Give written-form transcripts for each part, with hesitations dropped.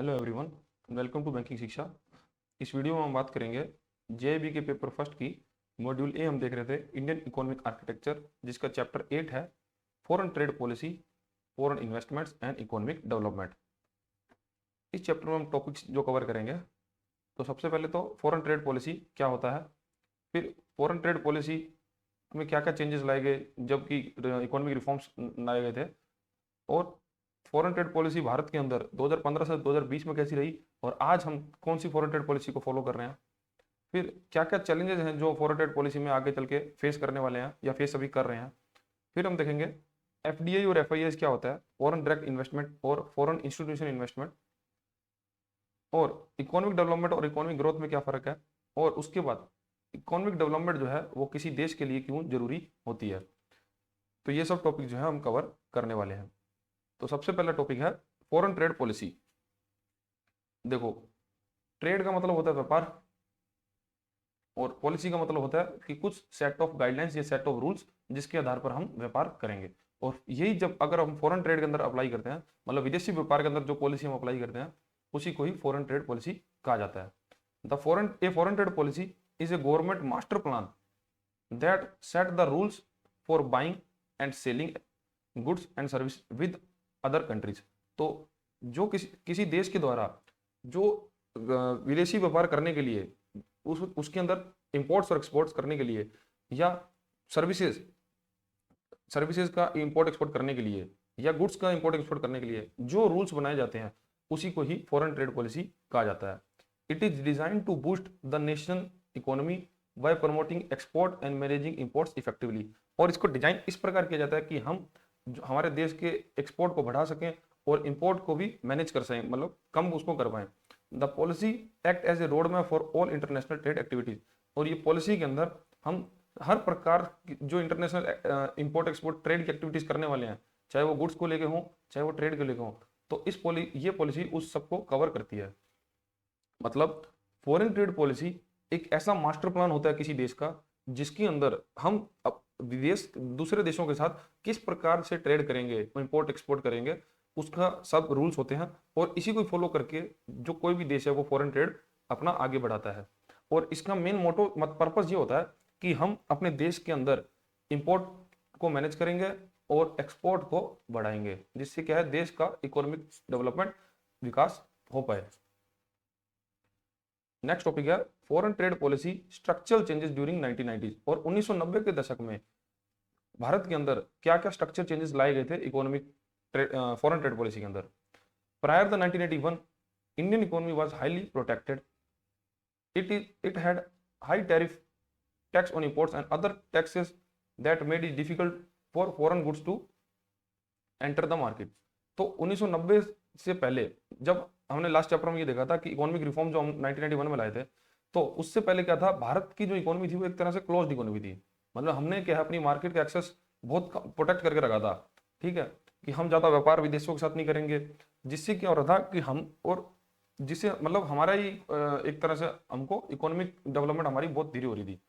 Hello everyone, welcome to banking Shiksha. इस video में हम बात करेंगे जेईबी के पेपर फर्स्ट की मॉड्यूल ए। हम देख रहे थे इंडियन इकोनॉमिक आर्किटेक्चर, जिसका चैप्टर 8 है foreign trade policy, foreign investments and economic development. इस चैप्टर में हम टॉपिक्स जो कवर करेंगे, तो सबसे पहले तो फॉरेन ट्रेड पॉलिसी क्या होता है, फिर फॉरेन ट्रेड पॉलिसी में क्या क्या चेंजेस लाए गए जबकि इकोनॉमिक रिफॉर्म्स लाए गए थे, और फॉरेन ट्रेड पॉलिसी भारत के अंदर 2015 से 2020 में कैसी रही, और आज हम कौन सी फॉरेन ट्रेड पॉलिसी को फॉलो कर रहे हैं। फिर क्या क्या चैलेंजेस हैं जो फॉरेन ट्रेड पॉलिसी में आगे चल के फेस करने वाले हैं या फेस अभी कर रहे हैं। फिर हम देखेंगे एफडीआई और एफआईआई क्या होता है, फॉरेन डायरेक्ट इन्वेस्टमेंट और फॉरेन इंस्टीट्यूशन इन्वेस्टमेंट, और इकोनॉमिक डेवलपमेंट और इकोनॉमिक ग्रोथ में क्या फर्क है, और उसके बाद इकोनॉमिक डेवलपमेंट जो है वो किसी देश के लिए क्यों जरूरी होती है। तो ये सब टॉपिक जो है हम कवर करने वाले हैं। तो सबसे पहला टॉपिक है फॉरेन ट्रेड पॉलिसी। देखो, ट्रेड का मतलब होता है व्यापार, और पॉलिसी का मतलब होता है कि कुछ सेट ऑफ गाइडलाइंस या सेट ऑफ रूल्स जिसके आधार पर हम व्यापार करेंगे। और यही जब अगर हम फॉरेन ट्रेड के अंदर अप्लाई करते हैं, मतलब विदेशी व्यापार के अंदर जो पॉलिसी हम अप्लाई करते हैं, उसी को ही फॉरेन ट्रेड पॉलिसी कहा जाता है। Foreign trade policy is a government master plan that set the rules for buying and selling goods and service with other countries. तो जो किसी देश के द्वारा जो विदेशी व्यापार करने के लिए, उसके अंदर इंपोर्ट्स और एक्सपोर्ट्स करने के लिए, या सर्विसेज सर्विसेज का इंपोर्ट एक्सपोर्ट करने के लिए, या गुड्स का इंपोर्ट एक्सपोर्ट करने के लिए जो रूल्स बनाए जाते हैं, उसी को ही फॉरेन ट्रेड पॉलिसी कहा जाता है। It is design to boost the national economy by promoting export and managing imports effectively. और इसको डिजाइन इस प्रकार किया जाता है कि हम हमारे देश के एक्सपोर्ट को बढ़ा सकें और इंपोर्ट को भी मैनेज कर सकें, मतलब कम उसको कर पाएं। The policy act as a road map for all international trade activities. और ये पॉलिसी के अंदर हम हर प्रकार की जो इंटरनेशनल इंपोर्ट एक्सपोर्ट ट्रेड की एक्टिविटीज करने वाले हैं, चाहे वो गुड्स को लेके हों चाहे वो ट्रेड को लेके हों, तो ये पॉलिसी उस सबको कवर करती है। मतलब फॉरेन ट्रेड पॉलिसी एक ऐसा मास्टर प्लान होता है किसी देश का, जिसके अंदर हम विदेश दूसरे देशों के साथ किस प्रकार से ट्रेड करेंगे, इंपोर्ट एक्सपोर्ट करेंगे, उसका सब रूल्स होते हैं। और इसी को फॉलो करके जो कोई भी देश है वो फॉरेन ट्रेड अपना आगे बढ़ाता है। और इसका मेन मोटो पर्पस ये होता है कि हम अपने देश के अंदर इंपोर्ट को मैनेज करेंगे और एक्सपोर्ट को बढ़ाएंगे, जिससे क्या है देश का इकोनॉमिक डेवलपमेंट, विकास हो पाए। नेक्स्ट टॉपिक है foreign trade policy structural changes during 1990s। और 1990 के दशक में भारत के अंदर क्या क्या स्ट्रक्चर चेंजेस लाए गए थे इकोनॉमिक फॉरेन ट्रेड पॉलिसी के अंदर। Prior the 1981 Indian economy was highly protected. It had high tariff tax on imports and other taxes that made it difficult for foreign goods to enter the market. तो 1990 से पहले, जब हमने last chapter में ये देखा था कि इकोनॉमिक रिफॉर्म जो हम 1991 में लाए थे, तो उससे पहले क्या था, भारत की जो इकोनॉमी थी वो एक तरह से क्लोज्ड इकोनॉमी थी। मतलब हमने क्या है अपनी मार्केट का एक्सेस बहुत प्रोटेक्ट करके रखा था, ठीक है, कि हम ज्यादा व्यापार विदेशों के साथ नहीं करेंगे। जिससे क्या हो रहा था कि हम, और जिससे मतलब हमारा ही एक तरह से हमको इकोनॉमिक डेवलपमेंट हमारी बहुत धीरे हो रही थी।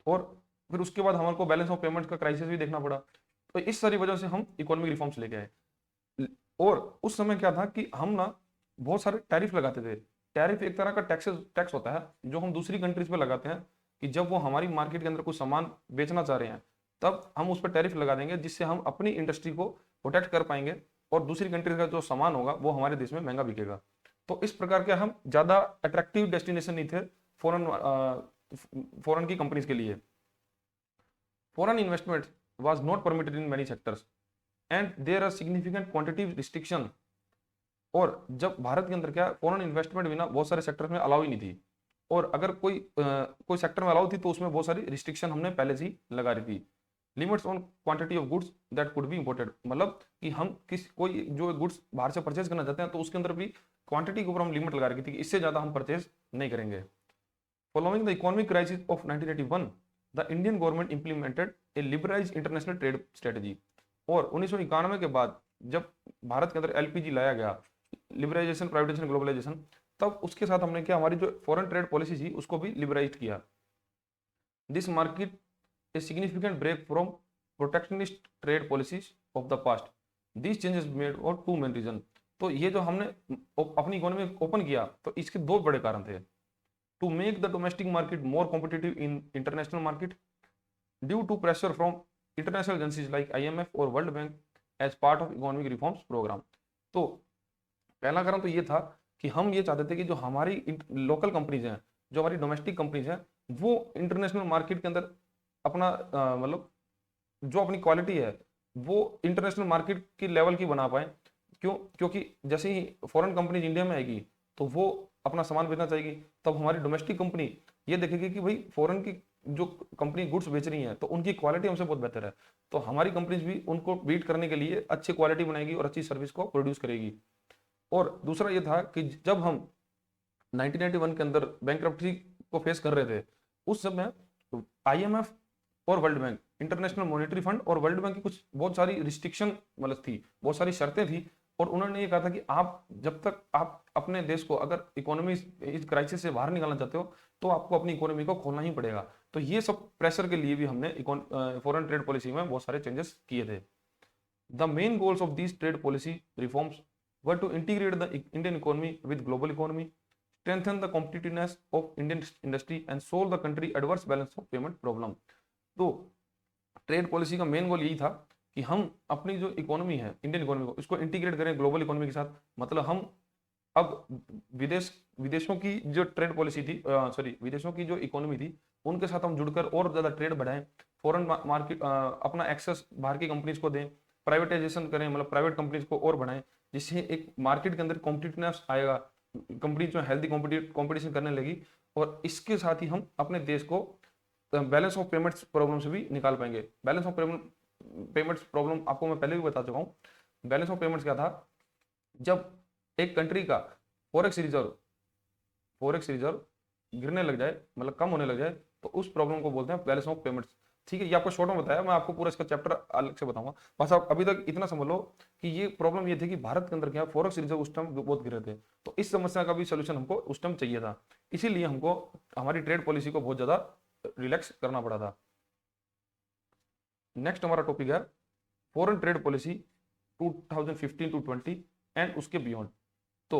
और फिर उसके बाद हमारे को बैलेंस ऑफ पेमेंट का क्राइसिस भी देखना पड़ा। तो इस सारी वजह से हम इकोनॉमिक रिफॉर्म्स लेके आए। और उस समय क्या था कि हम ना बहुत सारे टैरिफ लगाते थे। टैरिफ एक तरह का टैक्स होता है जो हम दूसरी कंट्रीज पे लगाते हैं, कि जब वो हमारी मार्केट के अंदर कुछ सामान बेचना चाह रहे हैं, तब हम उस पर टैरिफ लगा देंगे, जिससे हम अपनी इंडस्ट्री को प्रोटेक्ट कर पाएंगे और दूसरी कंट्रीज का जो सामान होगा वो हमारे देश में महंगा बिकेगा। तो इस प्रकार के हम ज्यादा अट्रैक्टिव डेस्टिनेशन नहीं थे फॉरेन फॉरेन की कंपनीज के लिए। Foreign investment was not permitted in many sectors and there are significant quantity restriction. और जब भारत के अंदर क्या, फॉरेन इन्वेस्टमेंट भी ना बहुत सारे सेक्टर्स में अलाउ ही नहीं थी। और अगर कोई सेक्टर में अलाउ थी तो उसमें बहुत सारी रिस्ट्रिक्शन हमने पहले से ही लगा रही थी। Limits on quantity of goods that could be imported, मतलब कि हम कोई जो गुड्स बाहर से परचेज करना चाहते हैं तो उसके अंदर भी क्वांटिटी के ऊपर हम लिमिट लगा रखी थी कि इससे ज्यादा हम परचेज नहीं करेंगे। Following the economic crisis of 1981, the Indian government implemented A liberalised international trade strategy. और 1991 के बाद जब भारत के अंदर एलपीजी लाया गया, लिबराइजेशन, प्राइवेटाइजेशन, ग्लोबलाइजेशन, तब उसके साथ हमने क्या, हमारी जो फॉरेन ट्रेड पॉलिसी थी उसको भी लिबराइज किया। This market a significant break from protectionist trade policies of the past. These changes made और टू मेन रीजन। तो ये जो हमने अपनी इकोनॉमी ओपन किया, तो इसके दो बड़े कारण थे। To make the domestic market more competitive in international market due to pressure from international agencies like IMF और world bank as part of economic reforms programme. तो पहला कारण तो ये था कि हम ये चाहते थे कि जो हमारी लोकल कंपनीज हैं, जो हमारी डोमेस्टिक कंपनीज हैं, वो इंटरनेशनल मार्केट के अंदर अपना मतलब जो अपनी क्वालिटी है वो इंटरनेशनल मार्केट की लेवल की बना पाए। क्यों? क्योंकि जैसे ही फॉरेन कंपनीज इंडिया में आएगी तो वो अपना सामान बेचना चाहेगी, तब हमारी डोमेस्टिक कंपनी ये देखेगी कि भाई फॉरेन की जो कंपनी गुड्स बेच रही है तो उनकी क्वालिटी हमसे बहुत बेहतर है, तो हमारी कंपनीज भी उनको बीट करने के लिए अच्छी क्वालिटी बनाएगी और अच्छी सर्विस को प्रोड्यूस करेगी। और दूसरा ये था कि जब हम 1991 के अंदर बैंकरप्सी को फेस कर रहे थे, उस समय IMF और world bank, international monetary fund और वर्ल्ड बैंक की कुछ बहुत सारी रिस्ट्रिक्शन मतलब थी, बहुत सारी शर्तें थी, और उन्होंने ये कहा था कि आप जब तक आप अपने देश को अगर इकोनॉमी इस क्राइसिस से बाहर निकालना चाहते हो तो आपको अपनी इकोनॉमी को खोलना ही पड़ेगा। तो ये सब प्रेशर के लिए भी हमने फॉरेन ट्रेड पॉलिसी में बहुत सारे चेंजेस किए थे। The main goals of this trade policy reforms were to integrate the Indian economy with global economy, strengthen the competitiveness of Indian industry and solve the country adverse balance of payment problem। तो trade policy का main goal यही था कि हम अपनी जो economy है, Indian economy को, इसको इंटीग्रेट करें ग्लोबल इकोनॉमी के साथ। मतलब हम अब विदेशों की जो ट्रेड पॉलिसी थी, सॉरी विदेशों की जो इकोनॉमी थी उनके साथ हम जुड़कर और ज़्यादा ट्रेड बढ़ाएं, फॉरेन मार्केट अपना एक्सेस बाहर की कंपनीज को दें, प्राइवेटाइजेशन करें, मतलब प्राइवेट कंपनीज को और बढ़ाएं, जिससे एक मार्केट के अंदर कॉम्पिटिटिवनेस आएगा, कंपनी जो हेल्दी कॉम्पिटिशन करने लगी, और इसके साथ ही हम अपने देश को बैलेंस ऑफ पेमेंट्स प्रॉब्लम से भी निकाल पाएंगे। बैलेंस ऑफ पेमेंट्स प्रॉब्लम आपको मैं पहले भी बता चुका हूँ। बैलेंस ऑफ पेमेंट्स क्या था? जब एक कंट्री का फॉरेक्स रिजर्व गिरने लग जाए, मतलब कम होने लग जाए, तो उस प्रॉब्लम को बोलते हैं बैलेंस ऑफ पेमेंट्स। ठीक है, ये आपको शॉर्ट में बताया, मैं आपको पूरा इसका चैप्टर अलग से बताऊंगा। बस आप अभी तक इतना समझ लो कि ये प्रॉब्लम ये थी कि भारत के अंदर क्या फॉरेक्स रिजर्व उस टाइम बहुत गिरे थे, तो इस समस्या का भी सोल्यूशन हमको उस टाइम चाहिए था, इसीलिए हमको हमारी ट्रेड पॉलिसी को बहुत ज्यादा रिलैक्स करना पड़ा था। नेक्स्ट हमारा टॉपिक है foreign trade policy 2015 to 20 and उसके बियॉन्ड। तो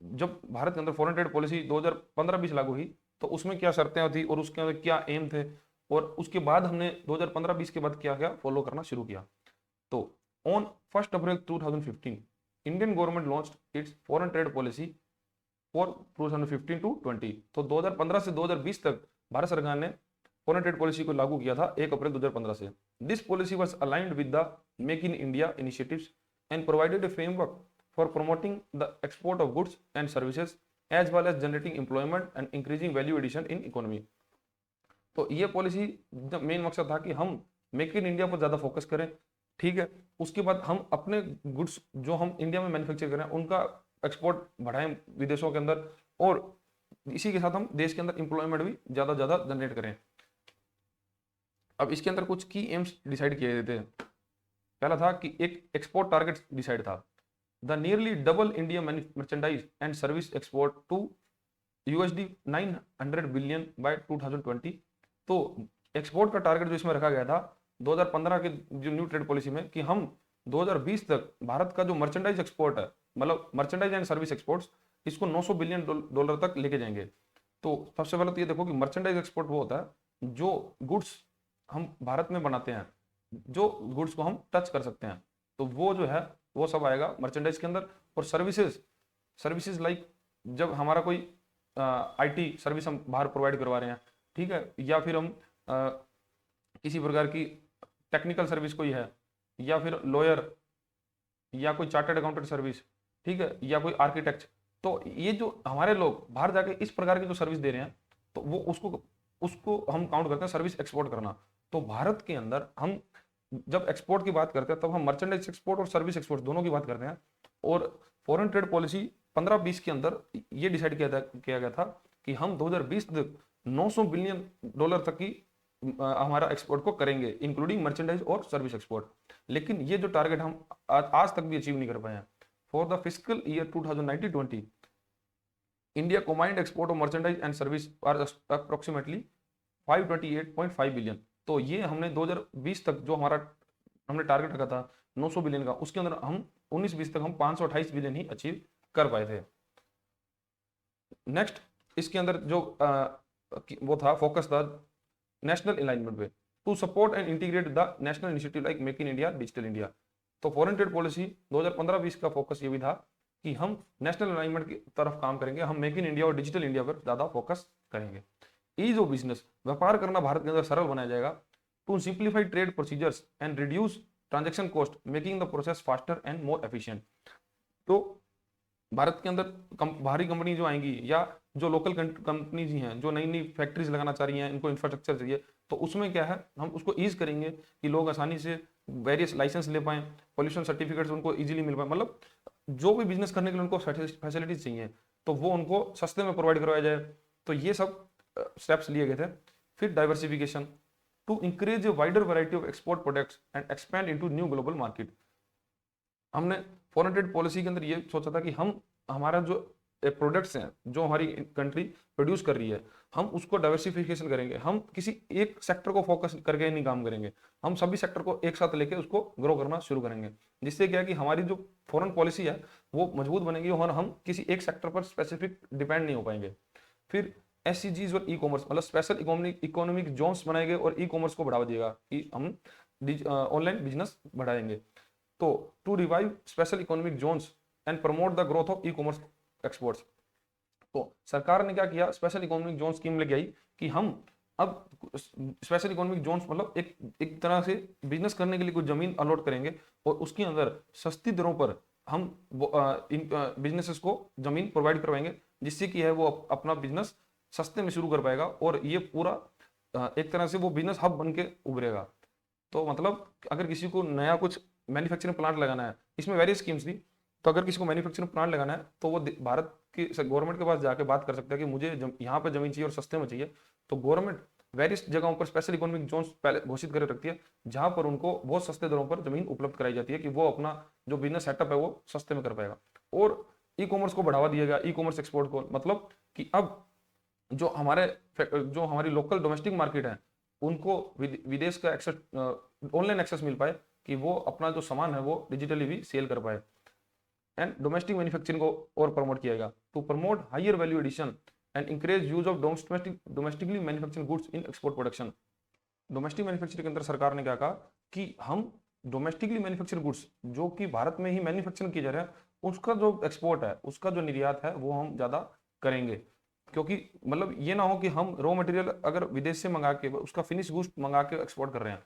जब भारत के अंदर फॉरेन ट्रेड पॉलिसी 2015-20 लागू हुई, तो उसमें क्या शर्तें थी और उसके अंदर क्या एम थे, और उसके बाद हमने 2015-20 के बाद क्या क्या फॉलो करना शुरू किया। तो on 1 April 2015 Indian government launched its foreign trade policy for 2015 to 20। तो 2015 से 2020 तक भारत सरकार ने फॉरेन ट्रेड पॉलिसी को लागू किया था 1 अप्रैल 2015 से। This policy was aligned with the make in India initiatives and provided A framework for promoting the export of goods and services as well as generating employment and increasing value addition in economy। तो ये policy का main मकसद था कि हम make in India पर ज्यादा focus करें, ठीक है, उसके बाद हम अपने गुड्स जो हम इंडिया में मैन्युफैक्चर करें उनका एक्सपोर्ट बढ़ाएं विदेशों के अंदर, और इसी के साथ हम देश के अंदर एम्प्लॉयमेंट भी ज्यादा ज्यादा जनरेट करें। अब इसके अंदर कुछ की एम्स डिसाइड किए गए थे। पहला था कि एक एक्सपोर्ट टारगेट डिसाइड था, the nearly double India merchandise and service export to USD 900 billion by 2020। तो एक्सपोर्ट का टारगेट जो इसमें रखा गया था 2015 के जो न्यू ट्रेड पॉलिसी में, कि हम 2020 तक भारत का जो मर्चेंडाइज एक्सपोर्ट है, मतलब मर्चेंडाइज एंड सर्विस एक्सपोर्ट्स, इसको 900 बिलियन डॉलर तक लेके जाएंगे। तो सबसे पहले तो ये देखो कि मर्चेंडाइज एक्सपोर्ट वो होता है जो गुड्स हम भारत में बनाते हैं, जो गुड्स को हम टच कर सकते हैं, तो वो जो है वो सब आएगा मर्चेंडाइज के अंदर। और सर्विसेज लाइक जब हमारा कोई IT सर्विस हम बाहर प्रोवाइड करवा रहे हैं, ठीक है, या फिर हम किसी प्रकार की टेक्निकल सर्विस कोई है, या फिर लॉयर, या कोई चार्टर्ड अकाउंटेंट सर्विस, ठीक है, या कोई आर्किटेक्ट, तो ये जो हमारे लोग बाहर जाके इस प्रकार की जो सर्विस दे रहे हैं, तो वो उसको हम काउंट करते हैं सर्विस एक्सपोर्ट करना। तो भारत के अंदर हम जब एक्सपोर्ट की बात करते हैं तब हम मर्चेंडाइज एक्सपोर्ट और सर्विस एक्सपोर्ट दोनों की बात करते हैं। और फॉरेन ट्रेड पॉलिसी 15-20 के अंदर ये डिसाइड किया गया था कि हम 2020 तक 900 बिलियन डॉलर तक की हमारा एक्सपोर्ट को करेंगे, इंक्लूडिंग मर्चेंडाइज और सर्विस एक्सपोर्ट। लेकिन ये जो टारगेट हम आज तक भी अचीव नहीं कर पाए हैं। For the fiscal year 2019-20 India combined export of merchandise and service are approximately 528.5 billion. तो ये हमने 2020 तक जो हमने टारगेट रखा था 900 बिलियन का, उसके अंदर हम 2019-20 तक हम 528 बिलियन ही अचीव कर पाए थे। नेक्स्ट इसके अंदर जो वो था फोकस था नेशनल अलाइनमेंट पे, to support and integrate the national initiative like make in India, digital India. तो फॉरेन ट्रेड पॉलिसी 2015-20 का फोकस ये भी था कि हम नेशनल अलाइनमेंट की तरफ काम करेंगे, हम मेक इन इंडिया और डिजिटल इंडिया पर ज्यादा फोकस करेंगे। ईज ऑफ बिजनेस, व्यापार करना भारत के अंदर सरल बनाया जाएगा। To simplify trade procedures and reduce transaction cost, making the process faster and more efficient. तो भारत के अंदर बाहरी कंपनी जो आएंगी या जो लोकल कंपनीज ही हैं जो नई नई फैक्ट्रीज लगाना चाह रही हैं, इनको इंफ्रास्ट्रक्चर चाहिए, तो उसमें क्या है हम उसको ईज करेंगे कि लोग आसानी से वेरियस लाइसेंस ले पाएं, पोल्यूशन सर्टिफिकेट्स उनको इजीली मिल पाए, मतलब जो भी बिजनेस करने के लिए उनको फैसिलिटीज चाहिए तो वो उनको सस्ते में प्रोवाइड करवाया जाए। तो ये सब स्टेप्स लिए गए थे। फिर diversification, to encourage a wider variety of export products and expand into new global market. हमने फॉरेन ट्रेड पॉलिसी के अंदर ये सोचा था कि हम हमारा जो प्रोडक्ट्स हैं जो हमारी कंट्री प्रोड्यूस कर रही है, हम उसको डाइवर्सिफिकेशन करेंगे, हम किसी एक सेक्टर को फोकस करके नहीं काम करेंगे, हम सभी सेक्टर को एक साथ लेके उसको ग्रो करना शुरू करेंगे, जिससे क्या है कि हमारी जो फॉरेन पॉलिसी है वो मजबूत बनेगी और हम किसी एक सेक्टर पर स्पेसिफिक डिपेंड नहीं हो पाएंगे। फिर एससीजीज और ई कॉमर्स, मतलब स्पेशल इकोनॉमिक जोन्स बनाएंगे और ई कॉमर्स को बढ़ावा देगा कि हम ऑनलाइन बिजनेस बढ़ाएंगे। तो to revive special economic zones and promote the growth of ecommerce exports. तो सरकार ने क्या किया, स्पेशल इकोनॉमिक जोन स्कीम लेके आई कि हम अब स्पेशल इकोनॉमिक जोन्स मतलब एक तरह से बिजनेस करने के लिए कुछ जमीन अलॉट करेंगे और उसके अंदर सस्ती दरों पर हम इन बिजनेसेस को जमीन प्रोवाइड करवाएंगे, जिससे कि है वो अपना बिजनेस सस्ते में शुरू कर पाएगा और ये पूरा एक तरह से वो बिजनेस हब बन के उभरेगा। तो मतलब अगर किसी को नया कुछ मैन्युफैक्चरिंग प्लांट लगाना है, इसमें वेरियस स्कीम्स थी, तो अगर किसी को मैन्युफैक्चरिंग प्लांट लगाना है तो वो भारत की गवर्नमेंट के पास जाके बात कर सकता है कि मुझे यहाँ पर जमीन चाहिए और सस्ते में चाहिए। तो गवर्नमेंट वेरियस जगहों पर स्पेशल इकोनॉमिक जोन्स पहले घोषित कर रखती है, जहां पर उनको बहुत सस्ते दरों पर जमीन उपलब्ध कराई जाती है कि वो अपना जो बिजनेस सेटअप है वो सस्ते में कर पाएगा। और ई कॉमर्स को बढ़ावा दिया गया, ई कॉमर्स एक्सपोर्ट को, मतलब कि अब जो हमारी लोकल डोमेस्टिक मार्केट है उनको विदेश का एक्सेस, ऑनलाइन एक्सेस मिल पाए कि वो अपना जो सामान है वो डिजिटली भी सेल कर पाए। एंड डोमेस्टिक मैन्युफैक्चरिंग को और प्रमोट किया गया, to promote higher value addition and encourage use of domestically manufacturing goods in export production. Domestic manufacturing के अंदर सरकार ने क्या कहा कि हम डोमेस्टिकली मैन्युफैक्चर गुड्स जो कि भारत में ही मैन्युफैक्चरिंग किया जा रहा है उसका जो एक्सपोर्ट है, उसका जो निर्यात है वो हम ज्यादा करेंगे, क्योंकि मतलब ये ना हो कि हम रॉ मटेरियल अगर विदेश से मंगा के उसका फिनिश गुड्स मंगा के एक्सपोर्ट कर रहे हैं,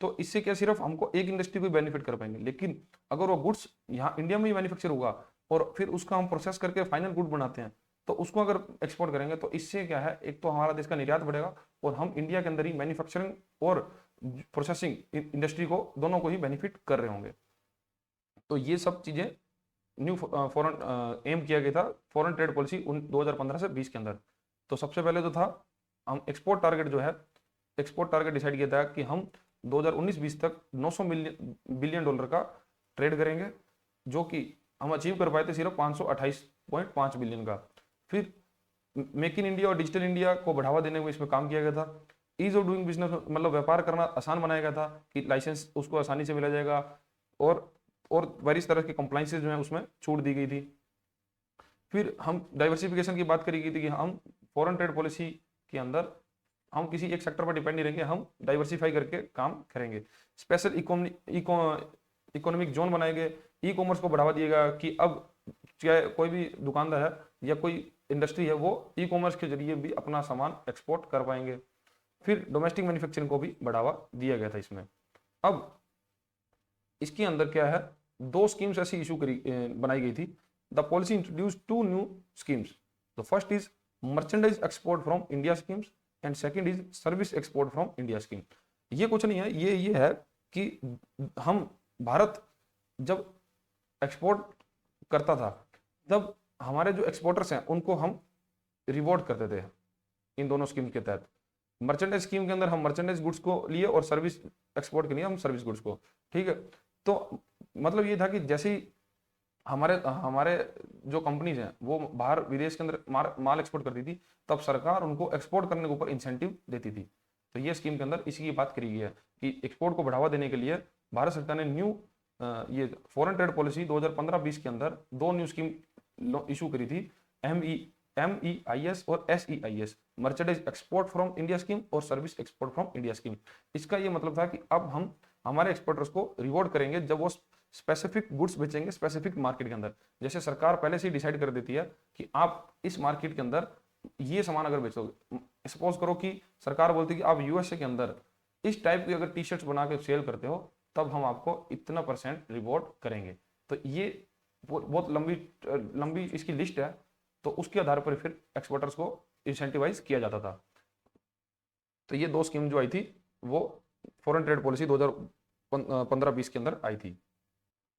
तो इससे क्या सिर्फ हमको एक इंडस्ट्री को बेनिफिट कर पाएंगे, लेकिन अगर वो गुड्स यहाँ इंडिया में ही मैन्युफैक्चर होगा और फिर उसका हम प्रोसेस करके फाइनल गुड बनाते हैं तो उसको अगर एक्सपोर्ट करेंगे तो इससे क्या है, एक तो हमारा देश का निर्यात बढ़ेगा और हम इंडिया के अंदर ही मैन्युफैक्चरिंग और प्रोसेसिंग इंडस्ट्री को दोनों को ही बेनिफिट कर रहे होंगे। तो ये सब चीजें न्यू फॉरेन एम किया गया था फॉरेन ट्रेड पॉलिसी 2015 से 20 के अंदर। तो सबसे पहले जो था हम एक्सपोर्ट टारगेट जो है, एक्सपोर्ट टारगेट डिसाइड किया था कि हम 2019-20 तक 900 बिलियन डॉलर का ट्रेड करेंगे, जो कि हम अचीव कर पाए थे सिर्फ 528.5 बिलियन का। फिर मेक इन इंडिया और डिजिटल इंडिया को बढ़ावा देने में इसमें काम किया गया था। ईज ऑफ डूइंग बिजनेस, मतलब व्यापार करना आसान बनाया गया था कि लाइसेंस उसको आसानी से मिला जाएगा और वेरियस तरह के कंप्लाइंसेस जो है उसमें छूट दी गई थी। फिर हम डाइवर्सिफिकेशन की बात करी गई थी कि हम फॉरेन ट्रेड पॉलिसी के अंदर हम किसी एक सेक्टर पर डिपेंड नहीं रहेंगे, हम डाइवर्सिफाई करके काम करेंगे। स्पेशल इकोनॉमिक जोन बनाए गए, ई कॉमर्स को बढ़ावा दिएगा कि अब चाहे कोई भी दुकानदार है या कोई इंडस्ट्री है वो ई कॉमर्स के जरिए भी अपना सामान एक्सपोर्ट कर पाएंगे। फिर डोमेस्टिक मैन्युफैक्चरिंग को भी बढ़ावा दिया गया था इसमें। अब इसके अंदर क्या है, दो स्कीम्स ऐसी इशू बनाई गई थी। The policy introduce two new schemes. The first is merchandise export from India schemes and second is service export from India scheme. ये कुछ नहीं है, ये है कि हम भारत जब एक्सपोर्ट करता था तब हमारे जो एक्सपोर्टर्स हैं उनको हम रिवॉर्ड करते थे इन दोनों स्कीम के तहत। मर्चेंडाइज स्कीम के अंदर हम मर्चेंडाइज गुड्स को लिए और सर्विस एक्सपोर्ट के लिए हम सर्विस गुड्स को, ठीक है। तो मतलब ये था कि जैसे ही हमारे जो कंपनीज हैं वो बाहर विदेश के अंदर माल एक्सपोर्ट करती थी, तब सरकार उनको एक्सपोर्ट करने के ऊपर इंसेंटिव देती थी। तो ये स्कीम के अंदर इसी की बात करी गई है कि एक्सपोर्ट को बढ़ावा देने के लिए भारत सरकार ने न्यू ये फॉरेन ट्रेड पॉलिसी 2015-20 के अंदर दो न्यू स्कीम इशू करी थी, MEIS और SEIS, merchandise export from India scheme और service export from India scheme. इसका ये मतलब था कि अब हम हमारे एक्सपोर्टर्स को रिवॉर्ड करेंगे जब वो स्पेसिफिक गुड्स बेचेंगे स्पेसिफिक मार्केट के अंदर। जैसे सरकार पहले से ही डिसाइड कर देती है कि आप इस मार्केट के अंदर ये सामान अगर बेचोगे, सपोज करो कि सरकार बोलती है कि आप यूएसए के अंदर इस टाइप की अगर टी शर्ट्स बना के सेल करते हो तब हम आपको इतना % रिवॉर्ड करेंगे। तो ये बहुत लंबी लंबी इसकी लिस्ट है, तो उसके आधार पर फिर एक्सपोर्टर्स को इंसेंटिवाइज किया जाता था। तो ये दो स्कीम जो आई थी वो फॉरेन ट्रेड पॉलिसी 2015-20 के अंदर आई थी।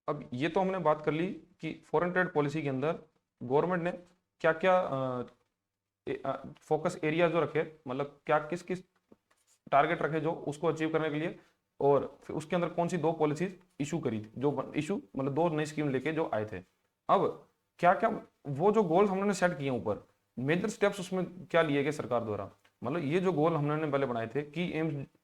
अब ये तो हमने बात कर ली कि फॉरेन ट्रेड पॉलिसी के अंदर गवर्नमेंट ने क्या क्या फोकस एरिया जो रखे, मतलब क्या किस किस टारगेट रखे जो उसको अचीव करने के लिए, और फिर उसके अंदर कौन सी दो पॉलिसीज इशू करी थी, जो इशू मतलब दो नई स्कीम लेके जो आए थे। अब क्या क्या वो जो गोल्स हमने सेट किए ऊपर, मेजर स्टेप्स उसमें क्या लिए गए सरकार द्वारा, मतलब ये जो गोल हमने पहले बनाए थे कि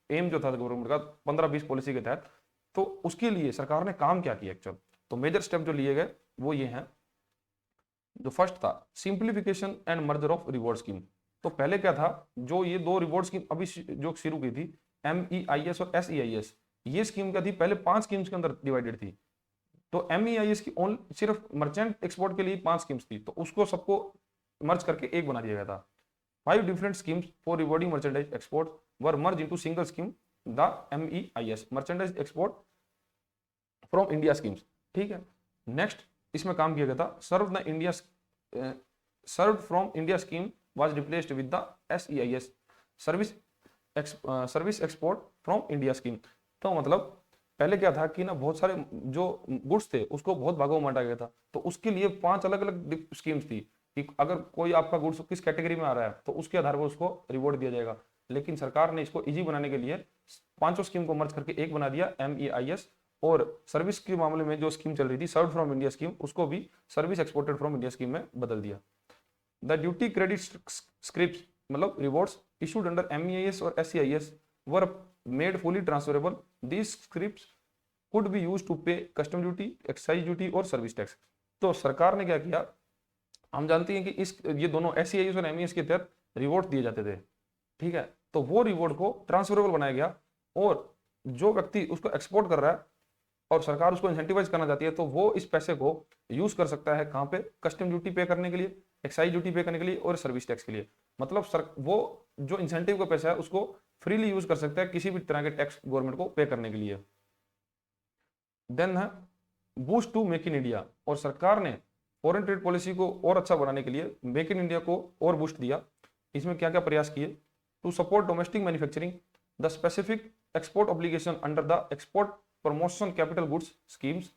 एम जो था गवर्नमेंट का 15-20 पॉलिसी के तहत, तो उसके लिए सरकार ने काम क्या किया एक्चुअल। तो मेजर स्टेप जो लिए गए वो ये हैं। जो फर्स्ट था simplification and merger of reward scheme. तो पहले क्या था, जो ये दो रिवॉर्ड स्कीम अभी जो शुरू की थी MEIS और SEIS, ये स्कीम क्या थी, पहले 5 स्कीम्स के अंदर डिवाइडेड थी। तो MEIS की सिर्फ मर्चेंट एक्सपोर्ट के लिए 5 स्कीम्स थी, तो उसको सबको मर्ज करके एक बना दिया गया था। 5 different schemes for rewarding merchandise export were merge into single scheme the MEIS merchandise export from India schemes. ठीक है, नेक्स्ट इसमें काम किया गया था served from India scheme was replaced with the SEIS service export from India scheme. तो मतलब पहले क्या था कि ना बहुत सारे जो गुड्स थे उसको बहुत भागों में बांटा गया था, तो उसके लिए 5 अलग अलग स्कीम्स थी कि अगर कोई आपका गुड्स किस कैटेगरी में आ रहा है तो उसके आधार पर उसको रिवॉर्ड दिया जाएगा। लेकिन सरकार ने इसको इजी बनाने के लिए 5 स्कीम को मर्ज करके एक बना दिया MEIS, और सर्विस के मामले में जो स्कीम चल रही थी सर्व्ड फ्रॉम इंडिया स्कीम, उसको भी service exported from India scheme में बदल दिया। द ड्यूटी क्रेडिट स्क्रिप्ट मतलब रिवॉर्ड्स issued under MEIS और SEIS were made fully transferable. These scripts could be used to pay custom duty, excise duty और service tax. तो सरकार ने क्या किया, हम जानते हैं कि इस ये दोनों SEIS और MEIS के तहत रिवॉर्ड दिए जाते थे। ठीक है, तो वो रिवॉर्ड को ट्रांसफरेबल बनाया गया, और जो व्यक्ति उसको एक्सपोर्ट कर रहा है और सरकार उसको इंसेंटिवाइज करना चाहती है तो वो इस पैसे को यूज कर सकता है कहाँ पे, कस्टम ड्यूटी पे करने के लिए, एक्साइज ड्यूटी पे करने के लिए और सर्विस टैक्स के लिए। मतलब वो जो इंसेंटिव का पैसा है उसको फ्रीली यूज कर सकता है किसी भी तरह के टैक्स गवर्नमेंट को पे करने के लिए। देन है boost to make in India, और सरकार ने फॉरेन ट्रेड पॉलिसी को और अच्छा बनाने के लिए मेक इन इंडिया को और बूस्ट दिया। इसमें क्या क्या प्रयास किए, to support domestic manufacturing the specific export obligation under the export promotion capital goods schemes